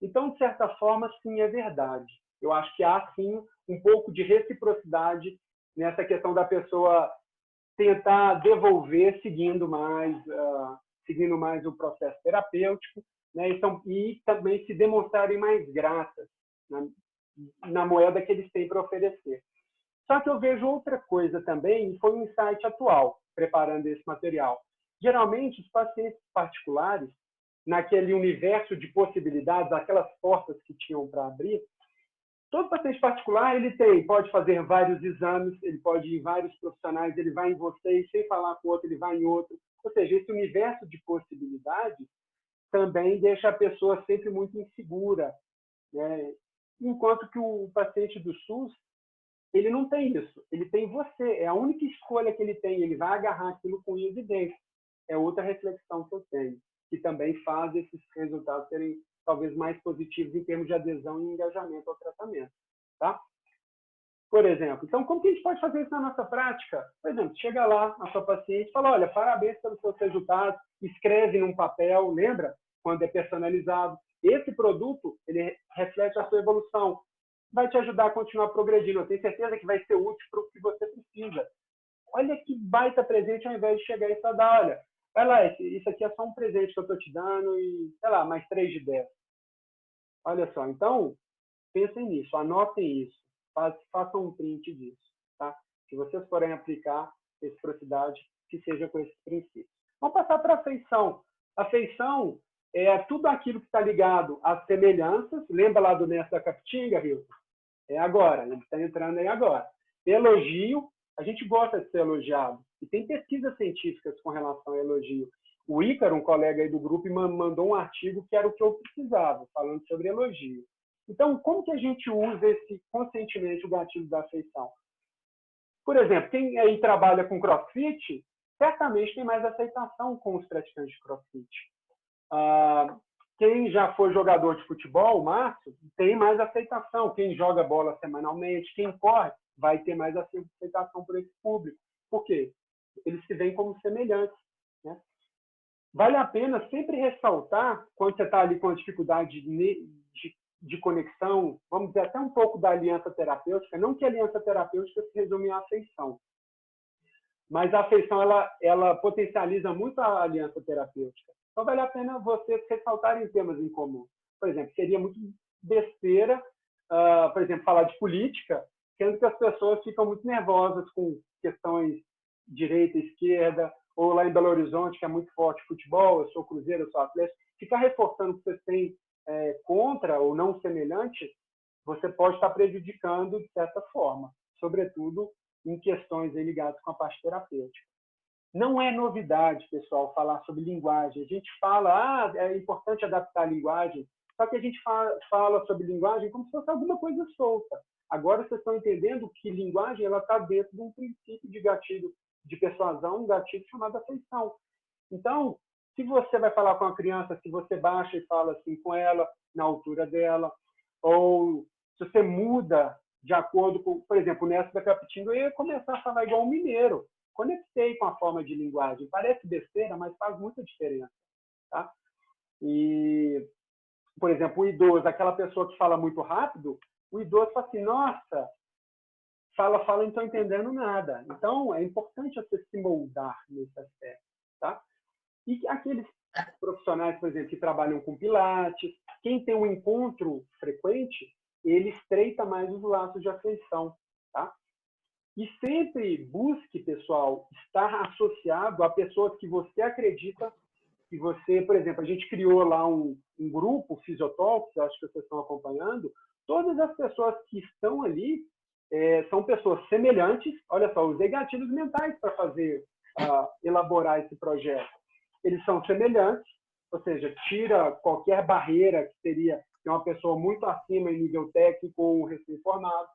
Então, de certa forma, sim, é verdade. Eu acho que há, sim, um pouco de reciprocidade nessa questão da pessoa tentar devolver seguindo mais o processo terapêutico, né? E também se demonstrarem mais gratas na moeda que eles têm para oferecer. Só que eu vejo outra coisa também, e foi um insight atual, preparando esse material. Geralmente, os pacientes particulares, naquele universo de possibilidades, aquelas portas que tinham para abrir, todo paciente particular ele pode fazer vários exames, ele pode ir em vários profissionais, ele vai em você e sem falar com o outro, ele vai em outro. Ou seja, esse universo de possibilidades também deixa a pessoa sempre muito insegura, né? Enquanto que o paciente do SUS, ele não tem isso. Ele tem você. É a única escolha que ele tem. Ele vai agarrar aquilo com unhas e dentes. É outra reflexão que eu tenho, que também faz esses resultados serem talvez mais positivos em termos de adesão e engajamento ao tratamento. Tá? Por exemplo, então, como que a gente pode fazer isso na nossa prática? Por exemplo, chega lá a sua paciente e fala, olha, parabéns pelos seus resultados, escreve num papel, lembra? Quando é personalizado. Esse produto, ele reflete a sua evolução. Vai te ajudar a continuar progredindo. Eu tenho certeza que vai ser útil para o que você precisa. Olha que baita presente ao invés de chegar e só dar, olha, vai lá, isso aqui é só um presente que eu estou te dando e, sei lá, mais 3 de 10. Olha só, então, pensem nisso, anotem isso, façam um print disso, tá? Se vocês forem aplicar reciprocidade, que seja com esses princípios. Vamos passar para a afeição. A afeição é tudo aquilo que está ligado às semelhanças. Lembra lá do mestre da Capitinga, Hilton? É agora, ele está entrando aí agora. Elogio, a gente gosta de ser elogiado. E tem pesquisas científicas com relação ao elogio. O Ícaro, um colega aí do grupo, mandou um artigo que era o que eu precisava, falando sobre elogio. Então, como que a gente usa conscientemente o gatilho da afeição? Por exemplo, quem aí trabalha com crossfit, certamente tem mais aceitação com os praticantes de crossfit. Quem já foi jogador de futebol, o Márcio, tem mais aceitação. Quem joga bola semanalmente, quem corre, vai ter mais aceitação por esse público. Por quê? Eles se veem como semelhantes. Né? Vale a pena sempre ressaltar, quando você está ali com a dificuldade de conexão, vamos dizer até um pouco da aliança terapêutica, não que a aliança terapêutica se resume à afeição, mas a afeição ela potencializa muito a aliança terapêutica. Então, vale a pena vocês ressaltarem temas em comum. Por exemplo, seria muito besteira, por exemplo, falar de política, sendo que as pessoas ficam muito nervosas com questões direita, esquerda, ou lá em Belo Horizonte, que é muito forte futebol, eu sou Cruzeiro, eu sou Atlético. Ficar reforçando que vocês têm contra ou não semelhante, você pode estar prejudicando de certa forma, sobretudo em questões ligadas com a parte terapêutica. Não é novidade, pessoal, falar sobre linguagem. A gente fala, é importante adaptar a linguagem, só que a gente fala sobre linguagem como se fosse alguma coisa solta. Agora vocês estão entendendo que linguagem ela está dentro de um princípio de gatilho de persuasão, um gatilho chamado afeição. Então, se você vai falar com a criança, se você baixa e fala assim com ela, na altura dela, ou se você muda de acordo com, por exemplo, o Nesto da Capitinga, eu ia começar a falar igual um mineiro. Conectei com a forma de linguagem. Parece besteira, mas faz muita diferença. Tá? E, por exemplo, o idoso, aquela pessoa que fala muito rápido, o idoso fala assim, nossa, fala, não estou entendendo nada. Então, é importante você se moldar nesse aspecto. Tá? E aqueles profissionais, por exemplo, que trabalham com pilates, quem tem um encontro frequente, ele estreita mais os laços de afeição. Tá? E sempre busque, pessoal, estar associado a pessoas que você acredita que você, por exemplo, a gente criou lá um grupo, Fisiotalks, acho que vocês estão acompanhando, todas as pessoas que estão ali são pessoas semelhantes. Olha só, usei gatilhos mentais para fazer, elaborar esse projeto. Eles são semelhantes, ou seja, tira qualquer barreira que seria de uma pessoa muito acima em nível técnico ou recém-formado.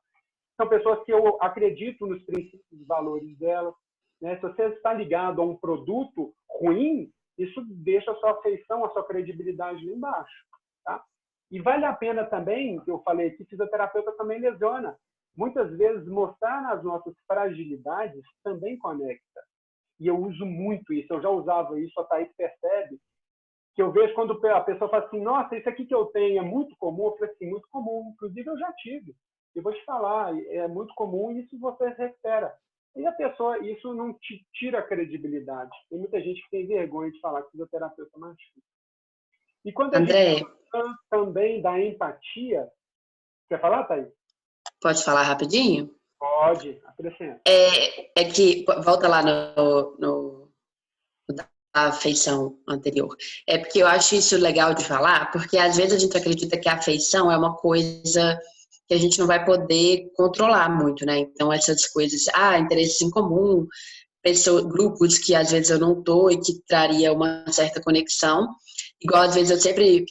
São pessoas que eu acredito nos princípios e valores delas. Né? Se você está ligado a um produto ruim, isso deixa a sua afeição, a sua credibilidade lá embaixo. Tá? E vale a pena também, que eu falei que fisioterapeuta também lesiona. Muitas vezes mostrar as nossas fragilidades também conecta. E eu uso muito isso, eu já usava isso, a Thaís percebe, que eu vejo quando a pessoa fala assim, nossa, isso aqui que eu tenho é muito comum, eu falei assim, muito comum, inclusive eu já tive. Eu vou te falar, é muito comum e isso você recupera. E a pessoa, isso não te tira a credibilidade. Tem muita gente que tem vergonha de falar que fisioterapeuta machuca. E quando a André, gente fala também da empatia, quer falar, Thaís? pode falar rapidinho? Pode, acrescenta. É que, volta lá da afeição anterior. É porque eu acho isso legal de falar, porque às vezes a gente acredita que a afeição é uma coisa que a gente não vai poder controlar muito, né? Então, essas coisas, interesses em comum, grupos que às vezes eu não tô e que traria uma certa conexão. Igual, às vezes, eu sempre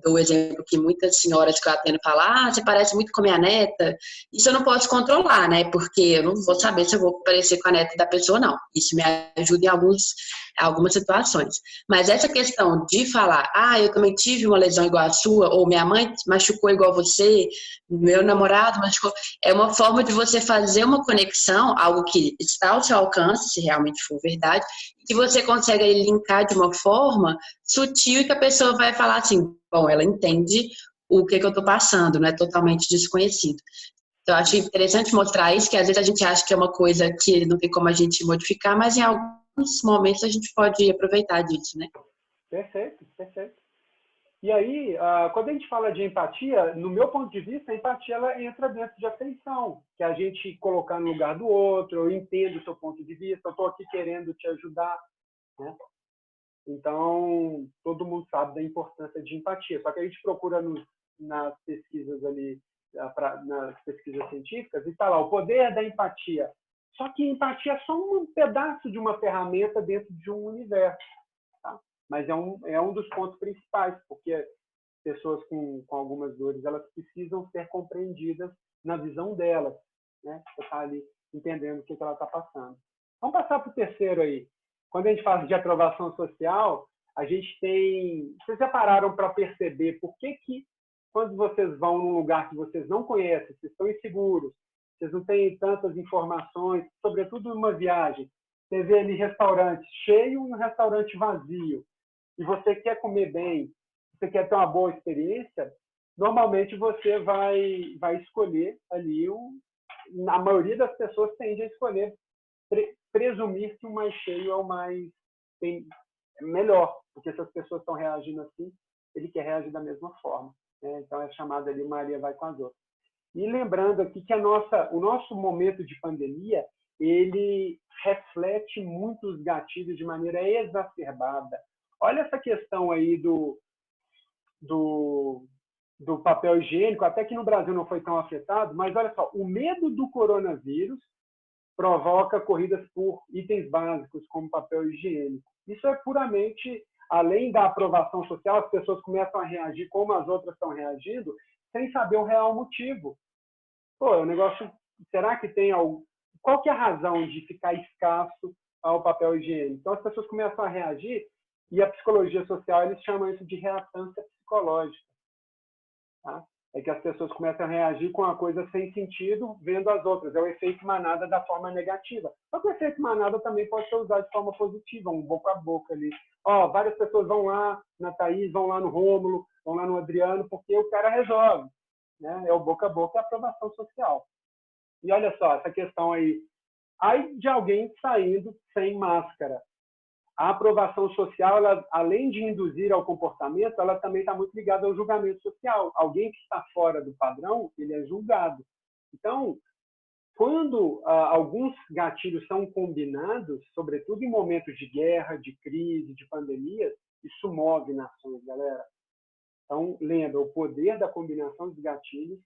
dou o exemplo que muitas senhoras que eu atendo falam, você parece muito com a minha neta. Isso eu não posso controlar, né? Porque eu não vou saber se eu vou parecer com a neta da pessoa, não. Isso me ajuda em algumas situações. Mas essa questão de falar, eu também tive uma lesão igual a sua, ou minha mãe machucou igual você, meu namorado machucou, é uma forma de você fazer uma conexão, algo que está ao seu alcance, se realmente for verdade, que você consegue linkar de uma forma sutil e que a pessoa vai falar assim, bom, ela entende o que eu estou passando, não é totalmente desconhecido. Então, eu acho interessante mostrar isso, que às vezes a gente acha que é uma coisa que não tem como a gente modificar, mas em alguns momentos a gente pode aproveitar disso, né? Perfeito, perfeito. E aí, quando a gente fala de empatia, no meu ponto de vista, a empatia ela entra dentro de afeição, que é a gente colocar no lugar do outro, eu entendo o seu ponto de vista, eu estou aqui querendo te ajudar, né? Então, todo mundo sabe da importância de empatia, só que a gente procura nas pesquisas ali, nas pesquisas científicas, e está lá, o poder da empatia. Só que empatia é só um pedaço de uma ferramenta dentro de um universo. Tá? Mas é um dos pontos principais, porque pessoas com algumas dores, elas precisam ser compreendidas na visão delas, né? Você está ali entendendo o que ela está passando. Vamos passar para o terceiro aí. Quando a gente fala de aprovação social, a gente tem... Vocês já pararam para perceber por que quando vocês vão num lugar que vocês não conhecem, vocês estão inseguros, vocês não têm tantas informações, sobretudo numa viagem, você vê ali restaurante cheio e um restaurante vazio, e você quer comer bem, você quer ter uma boa experiência, normalmente você vai escolher ali, a maioria das pessoas tende a escolher, presumir que o mais cheio é o mais melhor, porque se as pessoas estão reagindo assim, ele quer reagir da mesma forma. Né? Então é chamado ali Maria vai com as outras. E lembrando aqui que o nosso momento de pandemia, ele reflete muitos gatilhos de maneira exacerbada. Olha essa questão aí do papel higiênico, até que no Brasil não foi tão afetado, mas olha só, o medo do coronavírus provoca corridas por itens básicos, como papel higiênico. Isso é puramente, além da aprovação social, as pessoas começam a reagir como as outras estão reagindo, sem saber o real motivo. pô, o negócio, será que tem algo? Qual que é a razão de ficar escasso ao papel higiênico? Então as pessoas começam a reagir e a psicologia social, eles chamam isso de reatância psicológica. Tá? É que as pessoas começam a reagir com uma coisa sem sentido, vendo as outras. É o efeito manada da forma negativa. Só que o efeito manada também pode ser usado de forma positiva, um boca a boca ali. Ó, várias pessoas vão lá na Thaís, vão lá no Rômulo, vão lá no Adriano, porque o cara resolve. Né? É o boca a boca e a aprovação social. E olha só, essa questão aí de alguém saindo sem máscara. A aprovação social, ela, além de induzir ao comportamento, ela também está muito ligada ao julgamento social. Alguém que está fora do padrão, ele é julgado. Então, quando alguns gatilhos são combinados, sobretudo em momentos de guerra, de crise, de pandemia, isso move nações, galera. Então, lembra, o poder da combinação dos gatilhos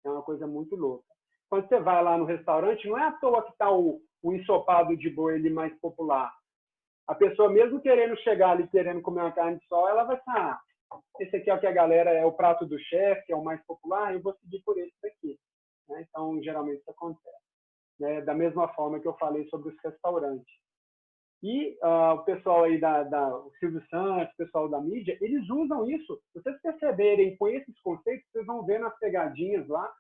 é uma coisa muito louca. Quando você vai lá no restaurante, não é à toa que está o ensopado de boi ali mais popular. A pessoa, mesmo querendo chegar ali, querendo comer uma carne de sol, ela vai falar, esse aqui é o que a galera, é o prato do chefe, é o mais popular, eu vou seguir por esse daqui. Né? Então, geralmente isso acontece. Né? Da mesma forma que eu falei sobre os restaurantes. E o pessoal aí o Silvio Santos, o pessoal da mídia, eles usam isso. Se vocês perceberem com esses conceitos, vocês vão ver nas pegadinhas lá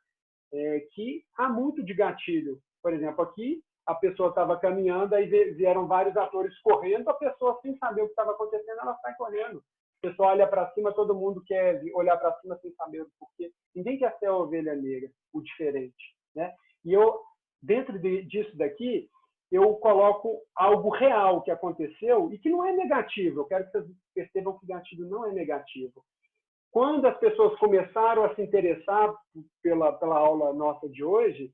que há muito de gatilho. Por exemplo, aqui, a pessoa estava caminhando, aí vieram vários atores correndo, a pessoa, sem saber o que estava acontecendo, ela sai correndo. O pessoal olha para cima, todo mundo quer olhar para cima sem saber o porquê. Ninguém quer ser a ovelha negra, o diferente. Né? E eu, dentro disso daqui, eu coloco algo real que aconteceu e que não é negativo. Eu quero que vocês percebam que o gatilho não é negativo. Quando as pessoas começaram a se interessar pela aula nossa de hoje,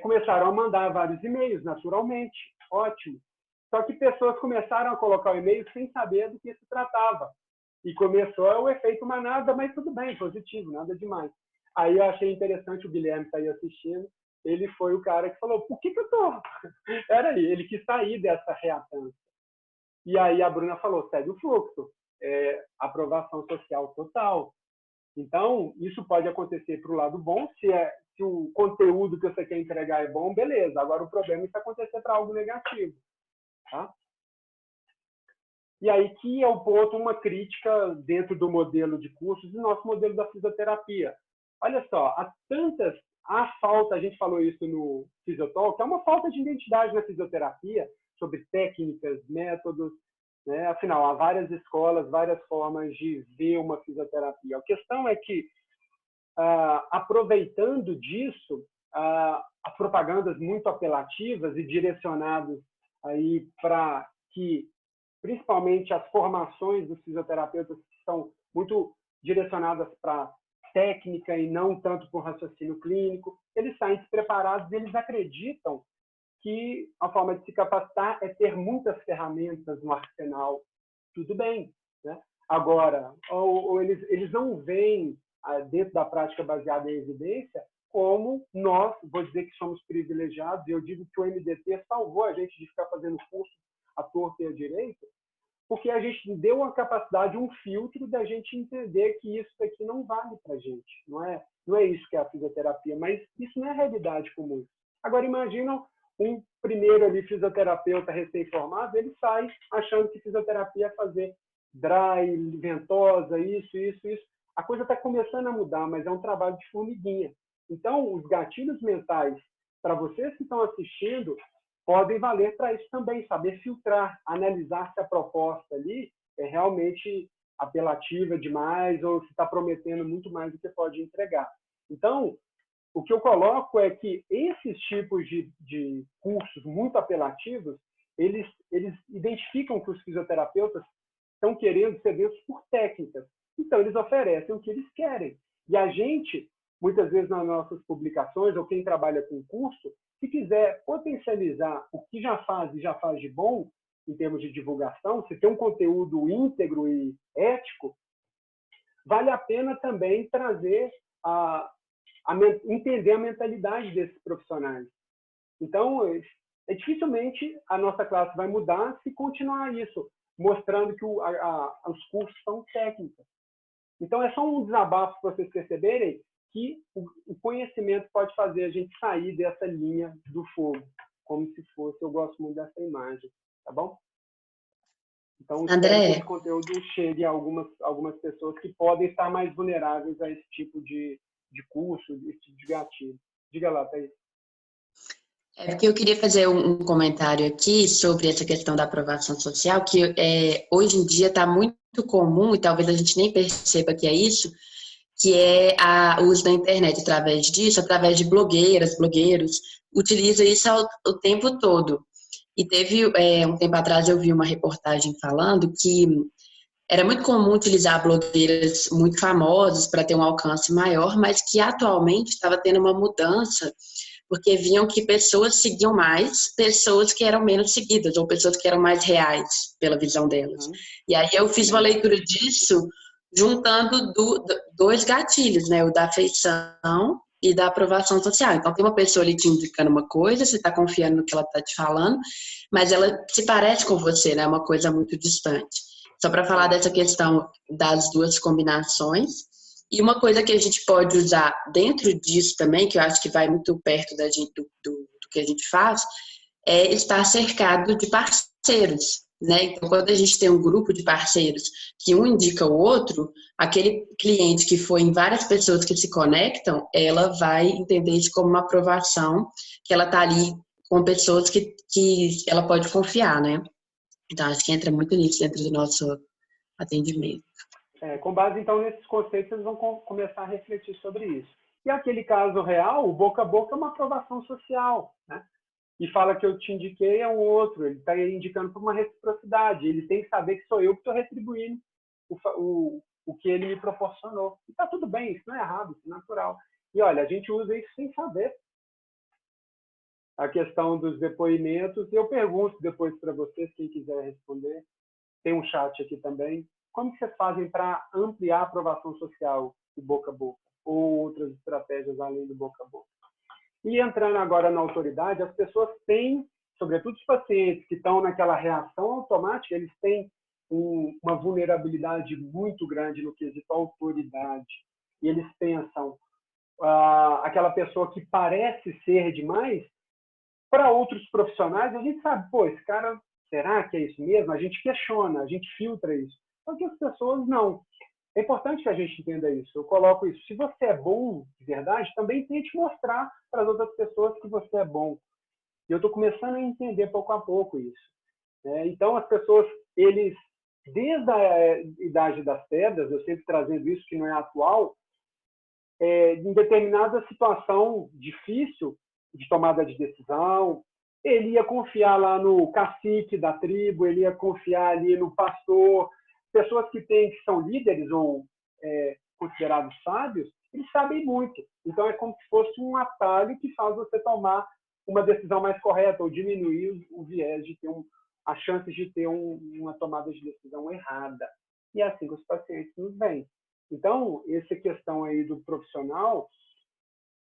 começaram a mandar vários e-mails, naturalmente. Ótimo. Só que pessoas começaram a colocar o e-mail sem saber do que se tratava. E começou o efeito manada, mas tudo bem, positivo, nada demais. Aí eu achei interessante, o Guilherme está aí assistindo, ele foi o cara que falou, por que eu tô? Peraí, ele quis sair dessa reatância. E aí a Bruna falou, segue o fluxo. Aprovação social total. Então, isso pode acontecer para o lado bom, se o conteúdo que você quer entregar é bom, beleza. Agora, o problema é se acontecer para algo negativo. Tá? E aí que é o ponto, uma crítica dentro do modelo de cursos, do nosso modelo da fisioterapia. Olha só, há falta, a gente falou isso no Fisiotalk, é uma falta de identidade na fisioterapia, sobre técnicas, métodos, né? Afinal, há várias escolas, várias formas de ver uma fisioterapia. A questão é que, aproveitando disso, as propagandas muito apelativas e direcionadas aí para que, principalmente as formações dos fisioterapeutas que são muito direcionadas para técnica e não tanto para o raciocínio clínico, eles saem despreparados e eles acreditam que a forma de se capacitar é ter muitas ferramentas no arsenal. Tudo bem. Né? Agora, ou eles não veem, dentro da prática baseada em evidência, como nós, vou dizer que somos privilegiados, e eu digo que o MDT salvou a gente de ficar fazendo curso à torta e à direita, porque a gente deu uma capacidade, um filtro da gente entender que isso aqui não vale para a gente. Não é isso que é a fisioterapia, mas isso não é a realidade comum. Agora, imaginam um primeiro ali fisioterapeuta recém-formado, ele sai achando que fisioterapia é fazer dry, ventosa, isso. A coisa está começando a mudar, mas é um trabalho de formiguinha. Então, os gatilhos mentais, para vocês que estão assistindo, podem valer para isso também, saber filtrar, analisar se a proposta ali é realmente apelativa demais ou se está prometendo muito mais do que pode entregar. Então, o que eu coloco é que esses tipos de cursos muito apelativos, eles identificam que os fisioterapeutas estão querendo ser vistos por técnicas. Então, eles oferecem o que eles querem. E a gente, muitas vezes nas nossas publicações, ou quem trabalha com curso, se quiser potencializar o que já faz e já faz de bom, em termos de divulgação, se tem um conteúdo íntegro e ético, vale a pena também trazer entender a mentalidade desses profissionais. Então, dificilmente a nossa classe vai mudar se continuar isso, mostrando que os cursos são técnicos. Então, é só um desabafo para vocês perceberem que o conhecimento pode fazer a gente sair dessa linha do fogo, como se fosse, eu gosto muito dessa imagem, tá bom? Então, espero que André, esse conteúdo chegue a algumas pessoas que podem estar mais vulneráveis a esse tipo de curso, esse tipo de gatilho. Diga lá, Thaís. é porque eu queria fazer um comentário aqui sobre essa questão da aprovação social, que hoje em dia está muito comum, e talvez a gente nem perceba que é isso, que é o uso da internet através disso, através de blogueiras, blogueiros, utiliza isso o tempo todo. E teve, um tempo atrás, eu vi uma reportagem falando que era muito comum utilizar blogueiras muito famosas para ter um alcance maior, mas que atualmente estava tendo uma mudança, porque viam que pessoas seguiam mais pessoas que eram menos seguidas, ou pessoas que eram mais reais, pela visão delas. E aí eu fiz uma leitura disso, juntando dois gatilhos, né? O da afeição e da aprovação social. Então, tem uma pessoa ali te indicando uma coisa, você está confiando no que ela está te falando, mas ela se parece com você, né? É uma coisa muito distante. Só para falar dessa questão das duas combinações. E uma coisa que a gente pode usar dentro disso também, que eu acho que vai muito perto da gente, do que a gente faz, é estar cercado de parceiros, né? Então, quando a gente tem um grupo de parceiros que um indica o outro, aquele cliente que foi em várias pessoas que se conectam, ela vai entender isso como uma aprovação, que ela está ali com pessoas que ela pode confiar, né? Então, acho que entra muito nisso dentro do nosso atendimento. Com base, então, nesses conceitos, eles vão começar a refletir sobre isso. E aquele caso real, o boca a boca é uma aprovação social, né? E fala que eu te indiquei a um outro, ele está indicando por uma reciprocidade, ele tem que saber que sou eu que estou retribuindo o que ele me proporcionou. E está tudo bem, isso não é errado, isso é natural. E olha, a gente usa isso sem saber. A questão dos depoimentos, eu pergunto depois para vocês, quem quiser responder, tem um chat aqui também, como que vocês fazem para ampliar a aprovação social do boca a boca, ou outras estratégias além do boca a boca? E entrando agora na autoridade, as pessoas têm, sobretudo os pacientes que estão naquela reação automática, eles têm uma vulnerabilidade muito grande no quesito autoridade. E eles pensam, aquela pessoa que parece ser demais, para outros profissionais, a gente sabe, pô, esse cara, será que é isso mesmo? A gente questiona, a gente filtra isso. Só que as pessoas não. É importante que a gente entenda isso. Eu coloco isso. Se você é bom de verdade, também tente mostrar para as outras pessoas que você é bom. E eu estou começando a entender pouco a pouco isso. Então, as pessoas, eles, desde a idade das pedras, eu sempre trazendo isso que não é atual, em determinada situação difícil de tomada de decisão, ele ia confiar lá no cacique da tribo, ele ia confiar ali no pastor. Pessoas que são líderes ou considerados sábios, eles sabem muito. Então, é como se fosse um atalho que faz você tomar uma decisão mais correta ou diminuir o viés de ter a chance de ter uma tomada de decisão errada. E é assim que os pacientes nos veem. Então, essa questão aí do profissional,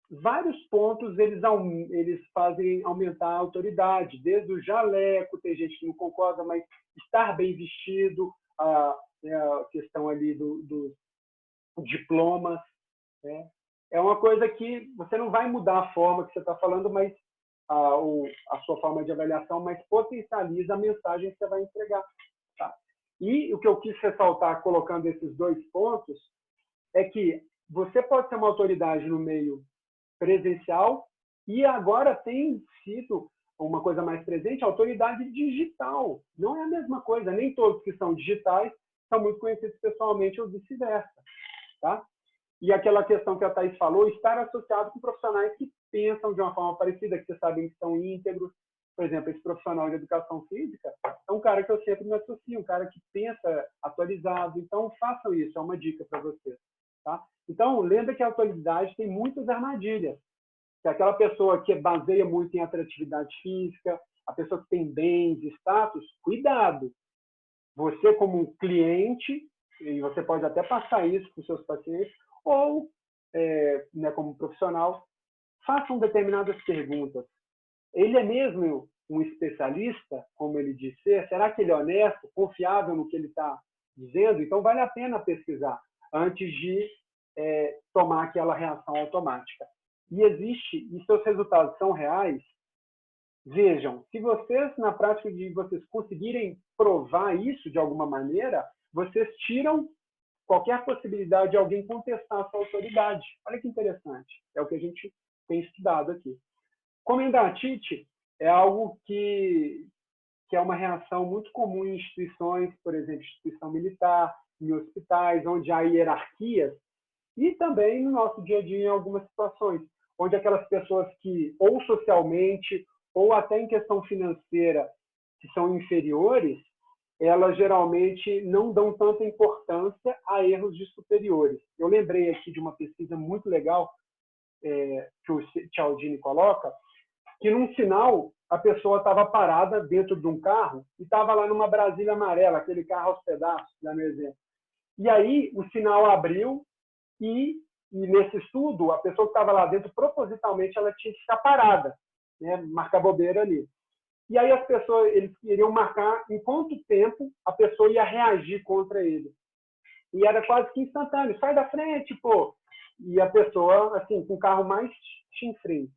vários pontos eles fazem aumentar a autoridade, desde o jaleco, tem gente que não concorda, mas estar bem vestido, a questão ali dos diplomas, né? É uma coisa que você não vai mudar a forma que você está falando, mas a sua forma de avaliação, mas potencializa a mensagem que você vai entregar. Tá? E o que eu quis ressaltar colocando esses dois pontos é que você pode ser uma autoridade no meio presencial e agora tem sido uma coisa mais presente, a autoridade digital. Não é a mesma coisa, nem todos que são digitais são muito conhecidos pessoalmente ou vice-versa. Tá? E aquela questão que a Thaís falou, estar associado com profissionais que pensam de uma forma parecida, que vocês sabem que são íntegros. Por exemplo, esse profissional de educação física é um cara que eu sempre me associo, um cara que pensa atualizado. Então, façam isso, é uma dica para vocês. Tá? Então, lembra que a atualidade tem muitas armadilhas. Que aquela pessoa que baseia muito em atratividade física, a pessoa que tem bens, status, cuidado. Você, como um cliente, e você pode até passar isso para os seus pacientes, ou, né, como profissional, façam determinadas perguntas. Ele é mesmo um especialista, como ele diz ser? Será que ele é honesto, confiável no que ele está dizendo? Então, vale a pena pesquisar antes de tomar aquela reação automática. E seus resultados são reais. Vejam, se vocês, na prática de vocês conseguirem provar isso de alguma maneira, vocês tiram qualquer possibilidade de alguém contestar a sua autoridade. Olha que interessante. É o que a gente tem estudado aqui. Comendantite é algo que é uma reação muito comum em instituições, por exemplo, instituição militar, em hospitais, onde há hierarquias, e também no nosso dia a dia em algumas situações, onde aquelas pessoas que, ou socialmente, ou até em questão financeira, que são inferiores, elas geralmente não dão tanta importância a erros de superiores. Eu lembrei aqui de uma pesquisa muito legal que o Cialdini coloca, que num sinal a pessoa estava parada dentro de um carro e estava lá numa Brasília amarela, aquele carro aos pedaços, lá no exemplo. E aí o sinal abriu e nesse estudo, a pessoa que estava lá dentro, propositalmente, ela tinha que ficar parada, né, marcar bobeira ali. E aí as pessoas, eles iriam marcar em quanto tempo a pessoa ia reagir contra ele. E era quase que instantâneo. Sai da frente, pô! E a pessoa, assim, com o carro mais chinfrim.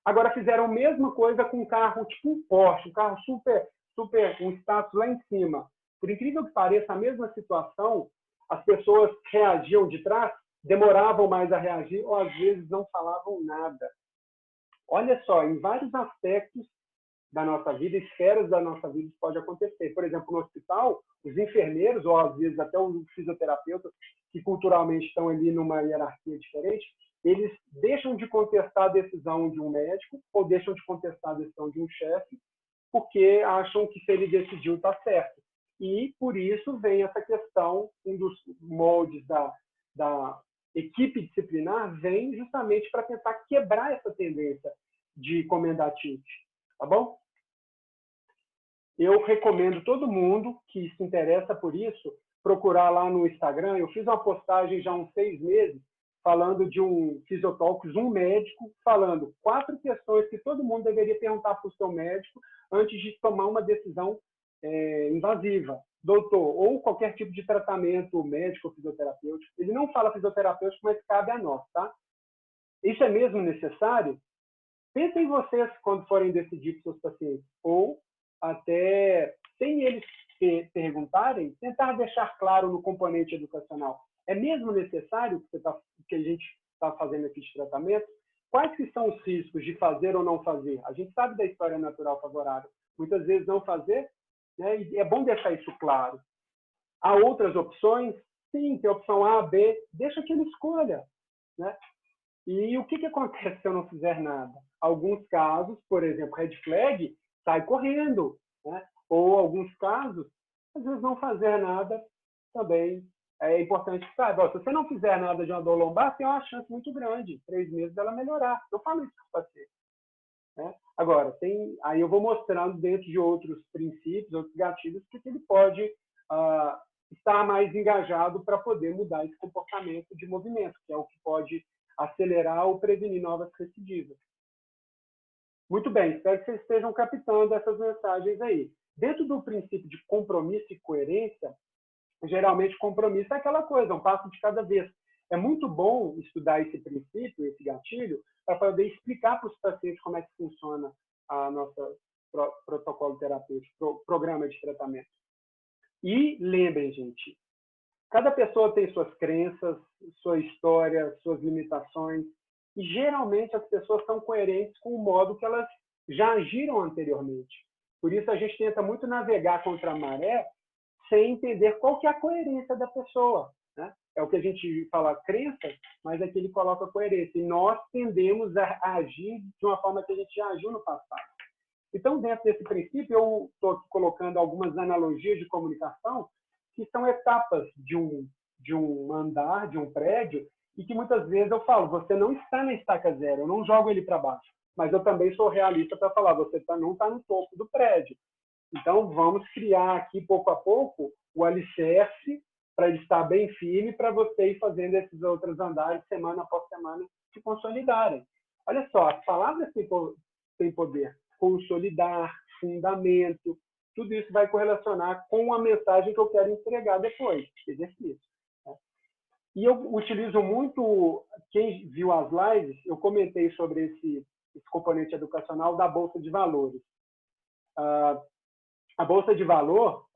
Agora fizeram a mesma coisa com um carro tipo um Porsche, um carro super, um status lá em cima. Por incrível que pareça, a mesma situação, as pessoas reagiam de trás, demoravam mais a reagir ou às vezes não falavam nada. Olha só, em vários aspectos da nossa vida, esferas da nossa vida, isso pode acontecer. Por exemplo, no hospital, os enfermeiros, ou às vezes até os fisioterapeutas, que culturalmente estão ali numa hierarquia diferente, eles deixam de contestar a decisão de um médico ou deixam de contestar a decisão de um chefe porque acham que se ele decidiu está certo. E, por isso, vem essa questão, um dos moldes da equipe disciplinar vem justamente para tentar quebrar essa tendência de comendantite. Tá bom? Eu recomendo todo mundo que se interessa por isso procurar lá no Instagram. Eu fiz uma postagem já há uns 6 meses falando de um Fisiotalks, um médico, falando 4 questões que todo mundo deveria perguntar para o seu médico antes de tomar uma decisão invasiva. Doutor, ou qualquer tipo de tratamento médico ou fisioterapêutico. Ele não fala fisioterapêutico, mas cabe a nós, tá? Isso é mesmo necessário? Pensem em vocês quando forem decidir para os seus pacientes. Ou até, sem eles perguntarem, tentar deixar claro no componente educacional. É mesmo necessário que a gente está fazendo aqui de tratamento? Quais que são os riscos de fazer ou não fazer? A gente sabe da história natural favorável. Muitas vezes não fazer, né? E é bom deixar isso claro. Há outras opções? Sim, tem a opção A, B. Deixa que ele escolha, né? E o que acontece se eu não fizer nada? Alguns casos, por exemplo, red flag, sai correndo, né? Ou alguns casos, às vezes não fazer nada também é importante que saiba. Se você não fizer nada de uma dor lombar, tem uma chance muito grande, 3 meses dela melhorar. Eu falo isso para você. Né? Agora, aí eu vou mostrando dentro de outros princípios, outros gatilhos, que ele pode estar mais engajado para poder mudar esse comportamento de movimento, que é o que pode acelerar ou prevenir novas recidivas. Muito bem, espero que vocês estejam captando essas mensagens aí. Dentro do princípio de compromisso e coerência, geralmente compromisso é aquela coisa, um passo de cada vez. É muito bom estudar esse princípio, esse gatilho, para poder explicar para os pacientes como é que funciona a nossa protocolo terapêutico, programa de tratamento. E lembrem, gente, cada pessoa tem suas crenças, sua história, suas limitações, e geralmente as pessoas são coerentes com o modo que elas já agiram anteriormente. Por isso a gente tenta muito navegar contra a maré sem entender qual que é a coerência da pessoa. Né? É o que a gente fala crença, mas aqui ele coloca coerência. E nós tendemos a agir de uma forma que a gente já agiu no passado. Então, dentro desse princípio, eu estou colocando algumas analogias de comunicação que são etapas de um andar, de um prédio, e que muitas vezes eu falo, você não está na estaca zero, eu não jogo ele para baixo. Mas eu também sou realista para falar, você não está no topo do prédio. Então, vamos criar aqui, pouco a pouco, o alicerce para ele estar bem firme para você ir fazendo esses outros andares, semana após semana, se consolidarem. Olha só, as palavras têm poder. Consolidar, fundamento, tudo isso vai correlacionar com a mensagem que eu quero entregar depois, exercício. Né? E eu utilizo muito, quem viu as lives, eu comentei sobre esse componente educacional da Bolsa de Valores. A Bolsa de Valor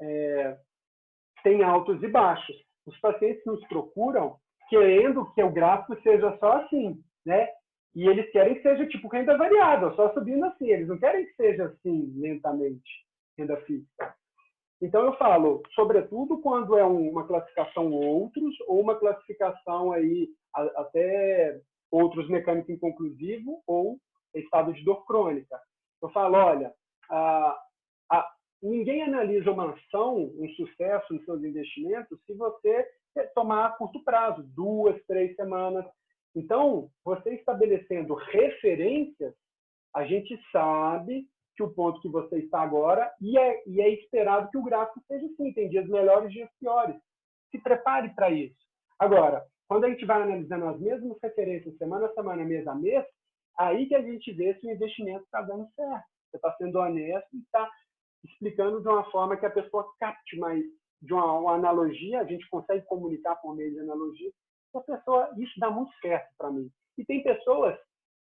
tem altos e baixos. Os pacientes nos procuram querendo que o gráfico seja só assim, né? E eles querem que seja tipo renda variável, só subindo assim. Eles não querem que seja assim, lentamente, renda fixa. Então, eu falo, sobretudo quando é uma classificação outros, ou uma classificação aí até outros mecânico inconclusivo, ou estado de dor crônica. Eu falo, olha, ninguém analisa uma ação, um sucesso nos seus investimentos, se você tomar a curto prazo, 2, 3 semanas. Então, você estabelecendo referências, a gente sabe que o ponto que você está agora, e é esperado que o gráfico seja assim, tem dias melhores, dias piores. Se prepare para isso. Agora, quando a gente vai analisando as mesmas referências, semana a semana, mês a mês, aí que a gente vê se o investimento está dando certo. Você está sendo honesto e está explicando de uma forma que a pessoa capte mais, de uma analogia, a gente consegue comunicar por meio de analogia, a pessoa, isso dá muito certo para mim. E tem pessoas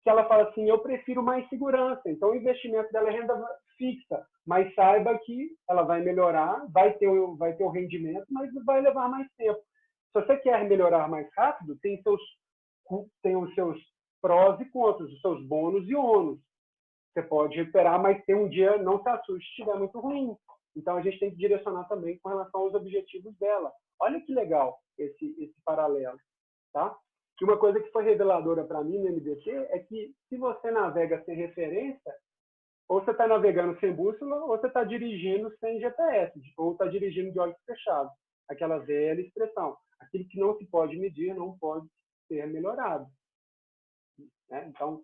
que ela fala assim, eu prefiro mais segurança, então o investimento dela é renda fixa, mas saiba que ela vai melhorar, vai ter o rendimento, mas vai levar mais tempo. Se você quer melhorar mais rápido, tem os seus prós e contras, os seus bônus e ônus. Você pode recuperar, mas tem um dia, não se assuste se estiver muito ruim. Então, a gente tem que direcionar também com relação aos objetivos dela. Olha que legal esse paralelo. Tá? E uma coisa que foi reveladora para mim no MDT é que se você navega sem referência, ou você está navegando sem bússola, ou você está dirigindo sem GPS, ou está dirigindo de olhos fechados. Aquela velha expressão. Aquilo que não se pode medir não pode ser melhorado. Né? Então,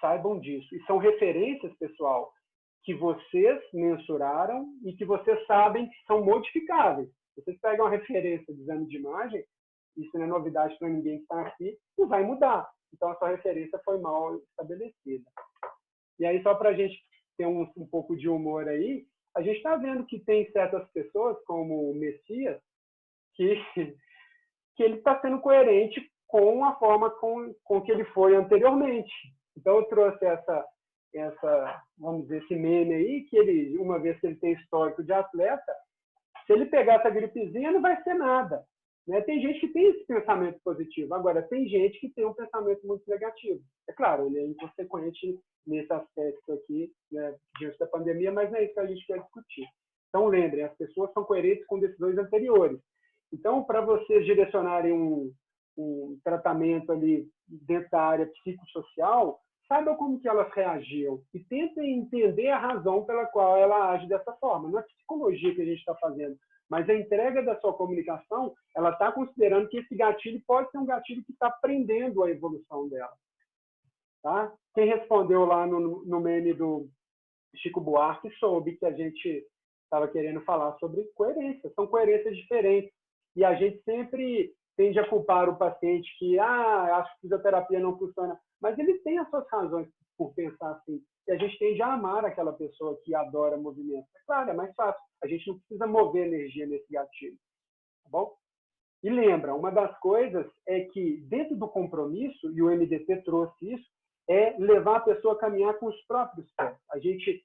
saibam disso. E são referências, pessoal, que vocês mensuraram e que vocês sabem que são modificáveis. Vocês pegam uma referência de exame de imagem, isso não é novidade para ninguém que está aqui, não vai mudar. Então, a sua referência foi mal estabelecida. E aí, só para a gente ter um pouco de humor aí, a gente está vendo que tem certas pessoas, como o Messias, que ele está sendo coerente com a forma com que ele foi anteriormente. Então, eu trouxe vamos dizer, esse meme aí, que ele, uma vez que ele tem histórico de atleta, se ele pegar essa gripezinha, não vai ser nada. Né? Tem gente que tem esse pensamento positivo. Agora, tem gente que tem um pensamento muito negativo. É claro, ele é inconsequente nesse aspecto aqui, né, diante da pandemia, mas não é isso que a gente quer discutir. Então, lembrem, as pessoas são coerentes com decisões anteriores. Então, para vocês direcionarem um tratamento ali dentro da área psicossocial, saibam como que elas reagiam e tentem entender a razão pela qual ela age dessa forma. Não é psicologia que a gente está fazendo, mas a entrega da sua comunicação, ela está considerando que esse gatilho pode ser um gatilho que está prendendo a evolução dela. Tá? Quem respondeu lá no meme do Chico Buarque soube que a gente estava querendo falar sobre coerência. São coerências diferentes. E a gente sempre tende a culpar o paciente que acho que fisioterapia não funciona. Mas ele tem as suas razões por pensar assim. E a gente tende a amar aquela pessoa que adora movimento. É claro, é mais fácil. A gente não precisa mover energia nesse gatilho. Tá bom? E lembra, uma das coisas é que dentro do compromisso, e o MDT trouxe isso, é levar a pessoa a caminhar com os próprios pés. A gente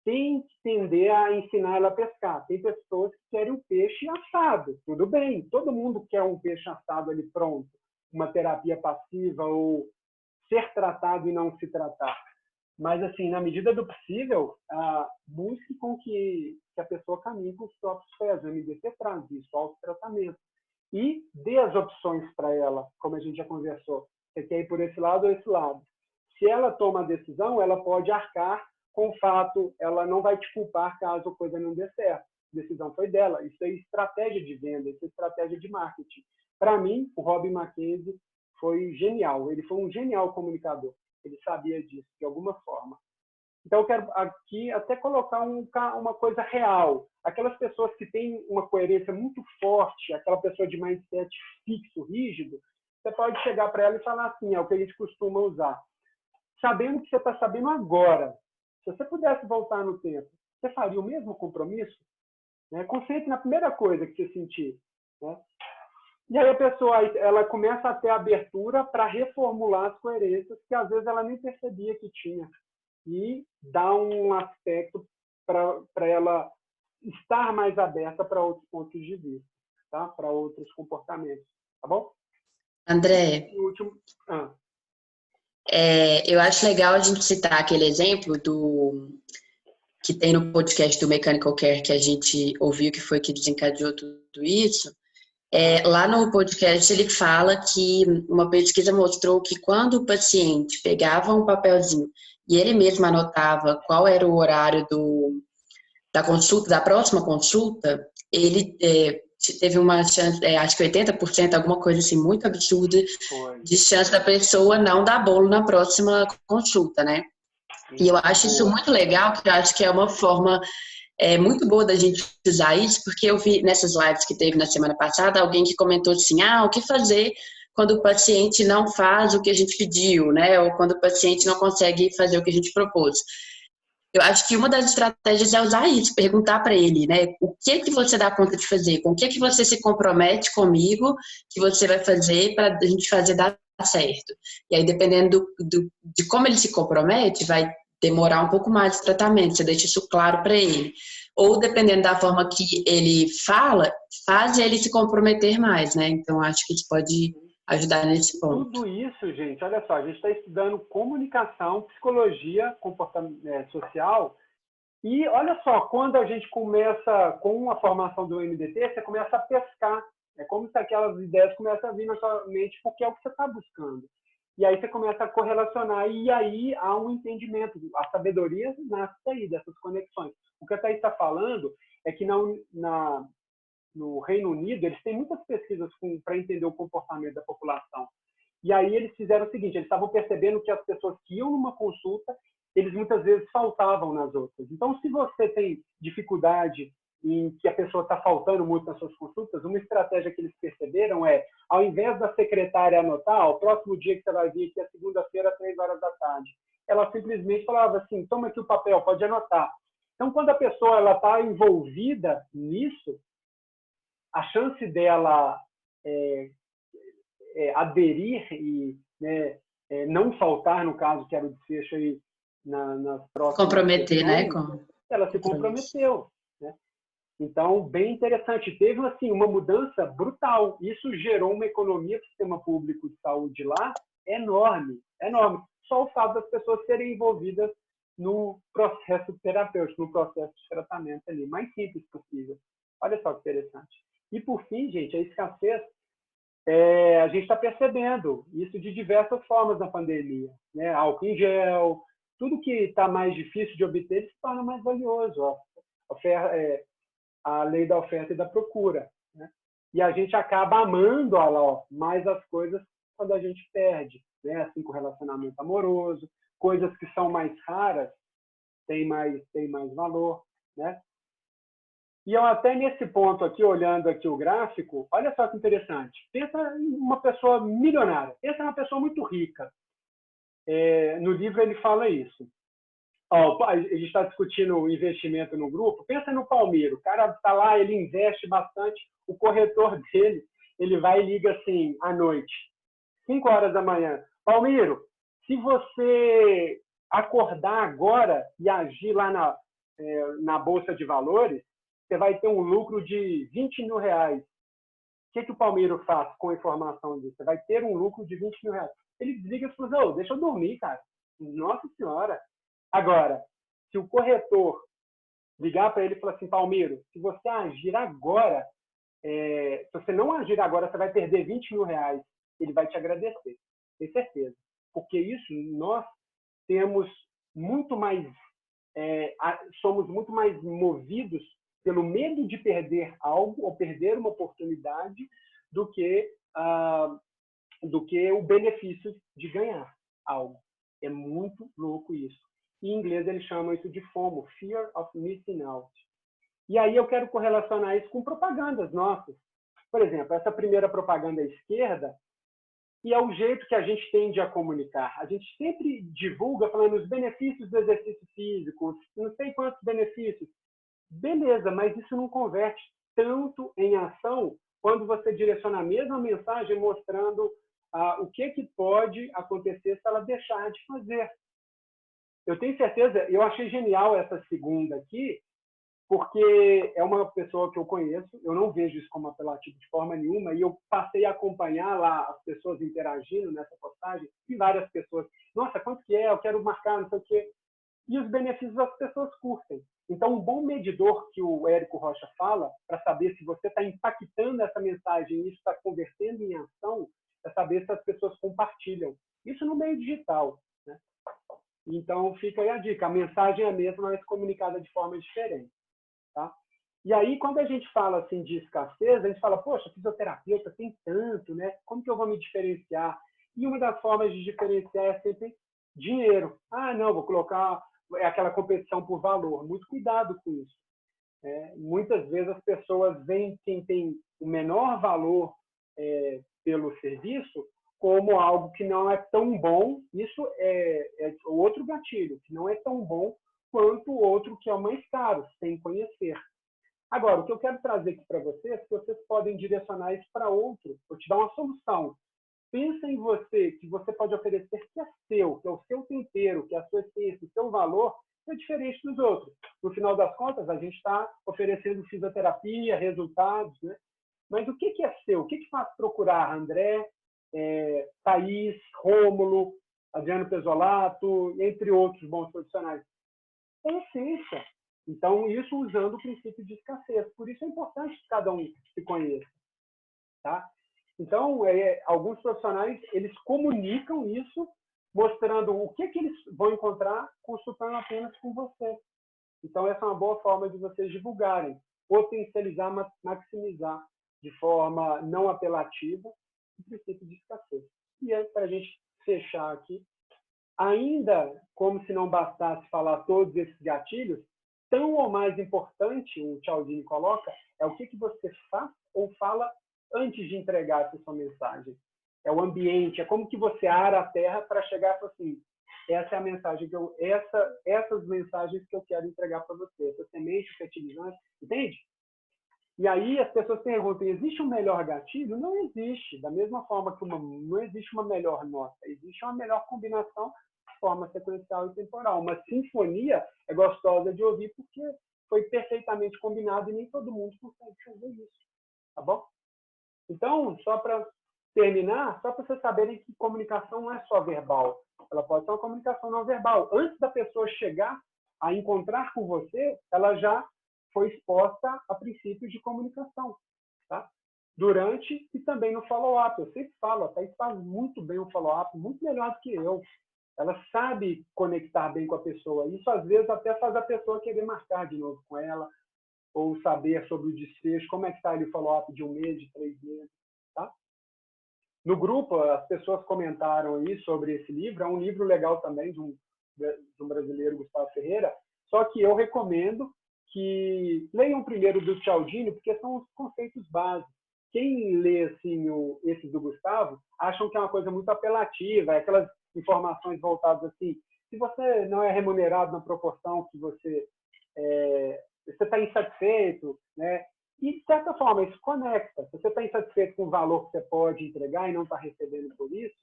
tem que tender a ensinar ela a pescar. Tem pessoas que querem um peixe assado. Tudo bem, todo mundo quer um peixe assado ali pronto. Uma terapia passiva ou ser tratado e não se tratar. Mas, assim, na medida do possível, busque com que a pessoa caminhe com os próprios pés. O MDT traz isso, autotratamento. E dê as opções para ela, como a gente já conversou. Você quer ir por esse lado ou esse lado? Se ela toma a decisão, ela pode arcar com o fato, ela não vai te culpar caso a coisa não dê certo. A decisão foi dela. Isso é estratégia de venda, isso é estratégia de marketing. Para mim, o Robin McKenzie foi genial. Ele foi um genial comunicador. Ele sabia disso, de alguma forma. Então, eu quero aqui até colocar uma coisa real. Aquelas pessoas que têm uma coerência muito forte, aquela pessoa de mindset fixo, rígido, você pode chegar para ela e falar assim, é o que a gente costuma usar. Sabendo que você está sabendo agora, se você pudesse voltar no tempo, você faria o mesmo compromisso? Né? Concentre na primeira coisa que você sentir. Né? E aí a pessoa ela começa a ter abertura para reformular as coerências que às vezes ela nem percebia que tinha. E dá um aspecto para ela estar mais aberta para outros pontos de vista, tá? Para outros comportamentos, tá bom? André, E o último... eu acho legal a gente citar aquele exemplo que tem no podcast do Mechanical Care que a gente ouviu, que foi que desencadeou tudo isso. Lá no podcast ele fala que uma pesquisa mostrou que quando o paciente pegava um papelzinho e ele mesmo anotava qual era o horário da consulta, da próxima consulta, ele teve uma chance, acho que 80%, alguma coisa assim, muito absurda, de chance da pessoa não dar bolo na próxima consulta, né? E eu acho isso muito legal, que eu acho que é uma forma muito boa da gente usar isso, porque eu vi nessas lives que teve na semana passada, alguém que comentou assim, o que fazer quando o paciente não faz o que a gente pediu, né? Ou quando o paciente não consegue fazer o que a gente propôs. Eu acho que uma das estratégias é usar isso, perguntar para ele, né? O que você dá conta de fazer? Com o que você se compromete comigo que você vai fazer para a gente fazer dar certo? E aí, dependendo de como ele se compromete, vai demorar um pouco mais de tratamento, você deixa isso claro para ele. Ou, dependendo da forma que ele fala, faz ele se comprometer mais, né? Então, acho que isso pode ajudar nesse ponto. Tudo isso, gente, olha só, a gente está estudando comunicação, psicologia social, e olha só, quando a gente começa com a formação do MDT, você começa a pescar, é como se aquelas ideias começam a vir na sua mente, porque é o que você está buscando. E aí você começa a correlacionar, e aí há um entendimento, a sabedoria nasce daí, dessas conexões. O que a Thaís está falando é que no Reino Unido, eles têm muitas pesquisas para entender o comportamento da população. E aí eles fizeram o seguinte, eles estavam percebendo que as pessoas que iam numa consulta, eles muitas vezes faltavam nas outras. Então, se você tem dificuldade em que a pessoa está faltando muito nas suas consultas, uma estratégia que eles perceberam ao invés da secretária anotar, o próximo dia que você vai vir aqui é segunda-feira, 3h, ela simplesmente falava assim, toma aqui o papel, pode anotar. Então, quando a pessoa está envolvida nisso, a chance dela aderir e não faltar, no caso, que era o desfecho aí nas próximas comprometer, sessões, né? ela se comprometeu. Né? Então, bem interessante. Teve assim, uma mudança brutal. Isso gerou uma economia do sistema público de saúde lá enorme, enorme. Só o fato das pessoas serem envolvidas no processo terapêutico, no processo de tratamento ali, mais simples possível. Olha só que interessante. E, por fim, gente, a escassez, a gente está percebendo isso de diversas formas na pandemia. Né? Álcool em gel, tudo que está mais difícil de obter se torna mais valioso. A lei da oferta e da procura. Né? E a gente acaba amando mais as coisas quando a gente perde. Né? Assim, com relacionamento amoroso, coisas que são mais raras têm mais valor. Né? E eu até nesse ponto aqui, olhando aqui o gráfico, olha só que interessante. Pensa em uma pessoa milionária. Pensa em uma pessoa muito rica. No livro ele fala isso. A gente está discutindo o investimento no grupo. Pensa no Palmiro. O cara está lá, ele investe bastante. O corretor dele, ele vai e liga assim, à noite, 5h. Palmiro, se você acordar agora e agir lá na Bolsa de Valores, você vai ter um lucro de R$20 mil. O que o Palmiro faz com a informação disso? Você vai ter um lucro de R$20 mil. Ele desliga e fala, deixa eu dormir, cara. Nossa Senhora. Agora, se o corretor ligar para ele e falar assim, Palmiro, se você agir agora, se você não agir agora, você vai perder R$20 mil. Ele vai te agradecer, tenho certeza. Porque isso, nós temos muito mais, somos muito mais movidos pelo medo de perder algo ou perder uma oportunidade do que o benefício de ganhar algo. É muito louco isso. Em inglês eles chamam isso de FOMO, Fear of Missing Out. E aí eu quero correlacionar isso com propagandas nossas. Por exemplo, essa primeira propaganda à esquerda, e é o jeito que a gente tende a comunicar. A gente sempre divulga falando os benefícios do exercício físico, não sei quantos benefícios. Beleza, mas isso não converte tanto em ação quando você direciona a mesma mensagem mostrando o que pode acontecer se ela deixar de fazer. Eu tenho certeza, eu achei genial essa segunda aqui, porque é uma pessoa que eu conheço, eu não vejo isso como apelativo de forma nenhuma, e eu passei a acompanhar lá as pessoas interagindo nessa postagem, e várias pessoas, nossa, quanto que é? Eu quero marcar, não sei o quê. E os benefícios as pessoas curtem. Então, um bom medidor que o Érico Rocha fala, para saber se você está impactando essa mensagem e isso está convertendo em ação, é saber se as pessoas compartilham. Isso no meio digital, né? Então, fica aí a dica. A mensagem é a mesma, mas comunicada de forma diferente. Tá? E aí, quando a gente fala assim, de escassez, a gente fala, poxa, fisioterapeuta tem tanto, né? Como que eu vou me diferenciar? E uma das formas de diferenciar é sempre dinheiro. Ah, não, vou colocar aquela competição por valor. Muito cuidado com isso. Muitas vezes as pessoas veem quem tem o menor valor pelo serviço como algo que não é tão bom. Isso é outro gatilho, que não é tão bom quanto o outro que é o mais caro, sem conhecer. Agora, o que eu quero trazer aqui para vocês é que vocês podem direcionar isso para outro. Vou te dar uma solução. Pensa em você, que você pode oferecer que é seu, que é o seu tempero, que é a sua essência, o seu valor, é diferente dos outros. No final das contas, a gente está oferecendo fisioterapia, resultados, né? Mas o que é seu? O que faz procurar André, Thaís, Rômulo, Adriano Pesolato, entre outros bons profissionais? É essência. Então, isso usando o princípio de escassez. Por isso é importante que cada um se conheça. Tá? Então, alguns profissionais, eles comunicam isso, mostrando o que eles vão encontrar consultando apenas com você. Então, essa é uma boa forma de vocês divulgarem, potencializar, maximizar de forma não apelativa o princípio de escassez. E aí, para a gente fechar aqui, ainda como se não bastasse falar todos esses gatilhos, tão ou mais importante, o Cialdini coloca, é o que você faz ou fala antes de entregar essa sua mensagem. É o ambiente, é como que você ara a terra para chegar e falar assim, essa é a mensagem que essas mensagens que eu quero entregar para você, essa semente fertilizante, entende? E aí as pessoas perguntam, existe um melhor gatilho? Não existe. Da mesma forma que não existe uma melhor nota, existe uma melhor combinação de forma sequencial e temporal. Uma sinfonia é gostosa de ouvir porque foi perfeitamente combinado e nem todo mundo consegue fazer isso. Tá bom? Então, só para terminar, só para vocês saberem que comunicação não é só verbal. Ela pode ser uma comunicação não verbal. Antes da pessoa chegar a encontrar com você, ela já foi exposta a princípios de comunicação. Tá? Durante e também no follow-up. Eu sempre falo, a Thaís faz muito bem o follow-up, muito melhor do que eu. Ela sabe conectar bem com a pessoa. Isso, às vezes, até faz a pessoa querer marcar de novo com ela, ou saber sobre o desfecho, como é que está ali o follow-up de 1 mês, de 3 meses. Tá? No grupo, as pessoas comentaram aí sobre esse livro. É um livro legal também, de um brasileiro, Gustavo Ferreira, só que eu recomendo que leiam primeiro do Cialdini, porque são os conceitos básicos. Quem lê assim, esses do Gustavo, acham que é uma coisa muito apelativa, aquelas informações voltadas assim, se você não é remunerado na proporção que você está insatisfeito, né? E, de certa forma, isso conecta. Se você está insatisfeito com o valor que você pode entregar e não está recebendo por isso,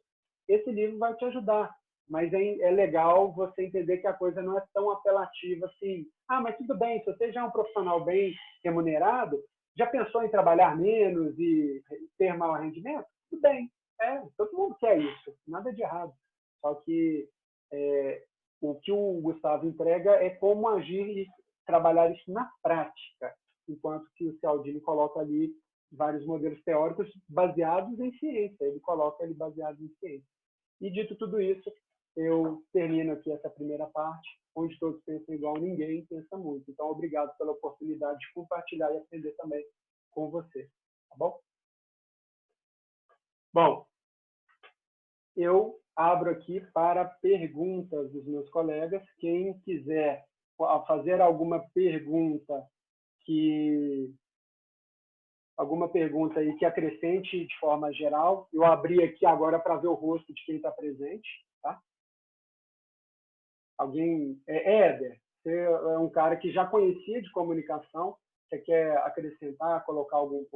esse livro vai te ajudar. Mas é legal você entender que a coisa não é tão apelativa assim. Ah, mas tudo bem, se você já é um profissional bem remunerado, já pensou em trabalhar menos e ter maior rendimento? Tudo bem. Todo mundo quer isso. Nada de errado. Só que o que o Gustavo entrega é como agir e trabalhar isso na prática, enquanto que o Cialdini coloca ali vários modelos teóricos baseados em ciência. Ele coloca ele baseado em ciência. E, dito tudo isso, eu termino aqui essa primeira parte, onde todos pensam igual, ninguém pensa muito. Então, obrigado pela oportunidade de compartilhar e aprender também com você. Tá bom? Bom, eu abro aqui para perguntas dos meus colegas. Quem quiser fazer alguma pergunta aí que acrescente de forma geral, eu abri aqui agora para ver o rosto de quem está presente. Tá? Alguém? Éder, você é um cara que já conhecia de comunicação, você quer acrescentar, colocar algum ponto?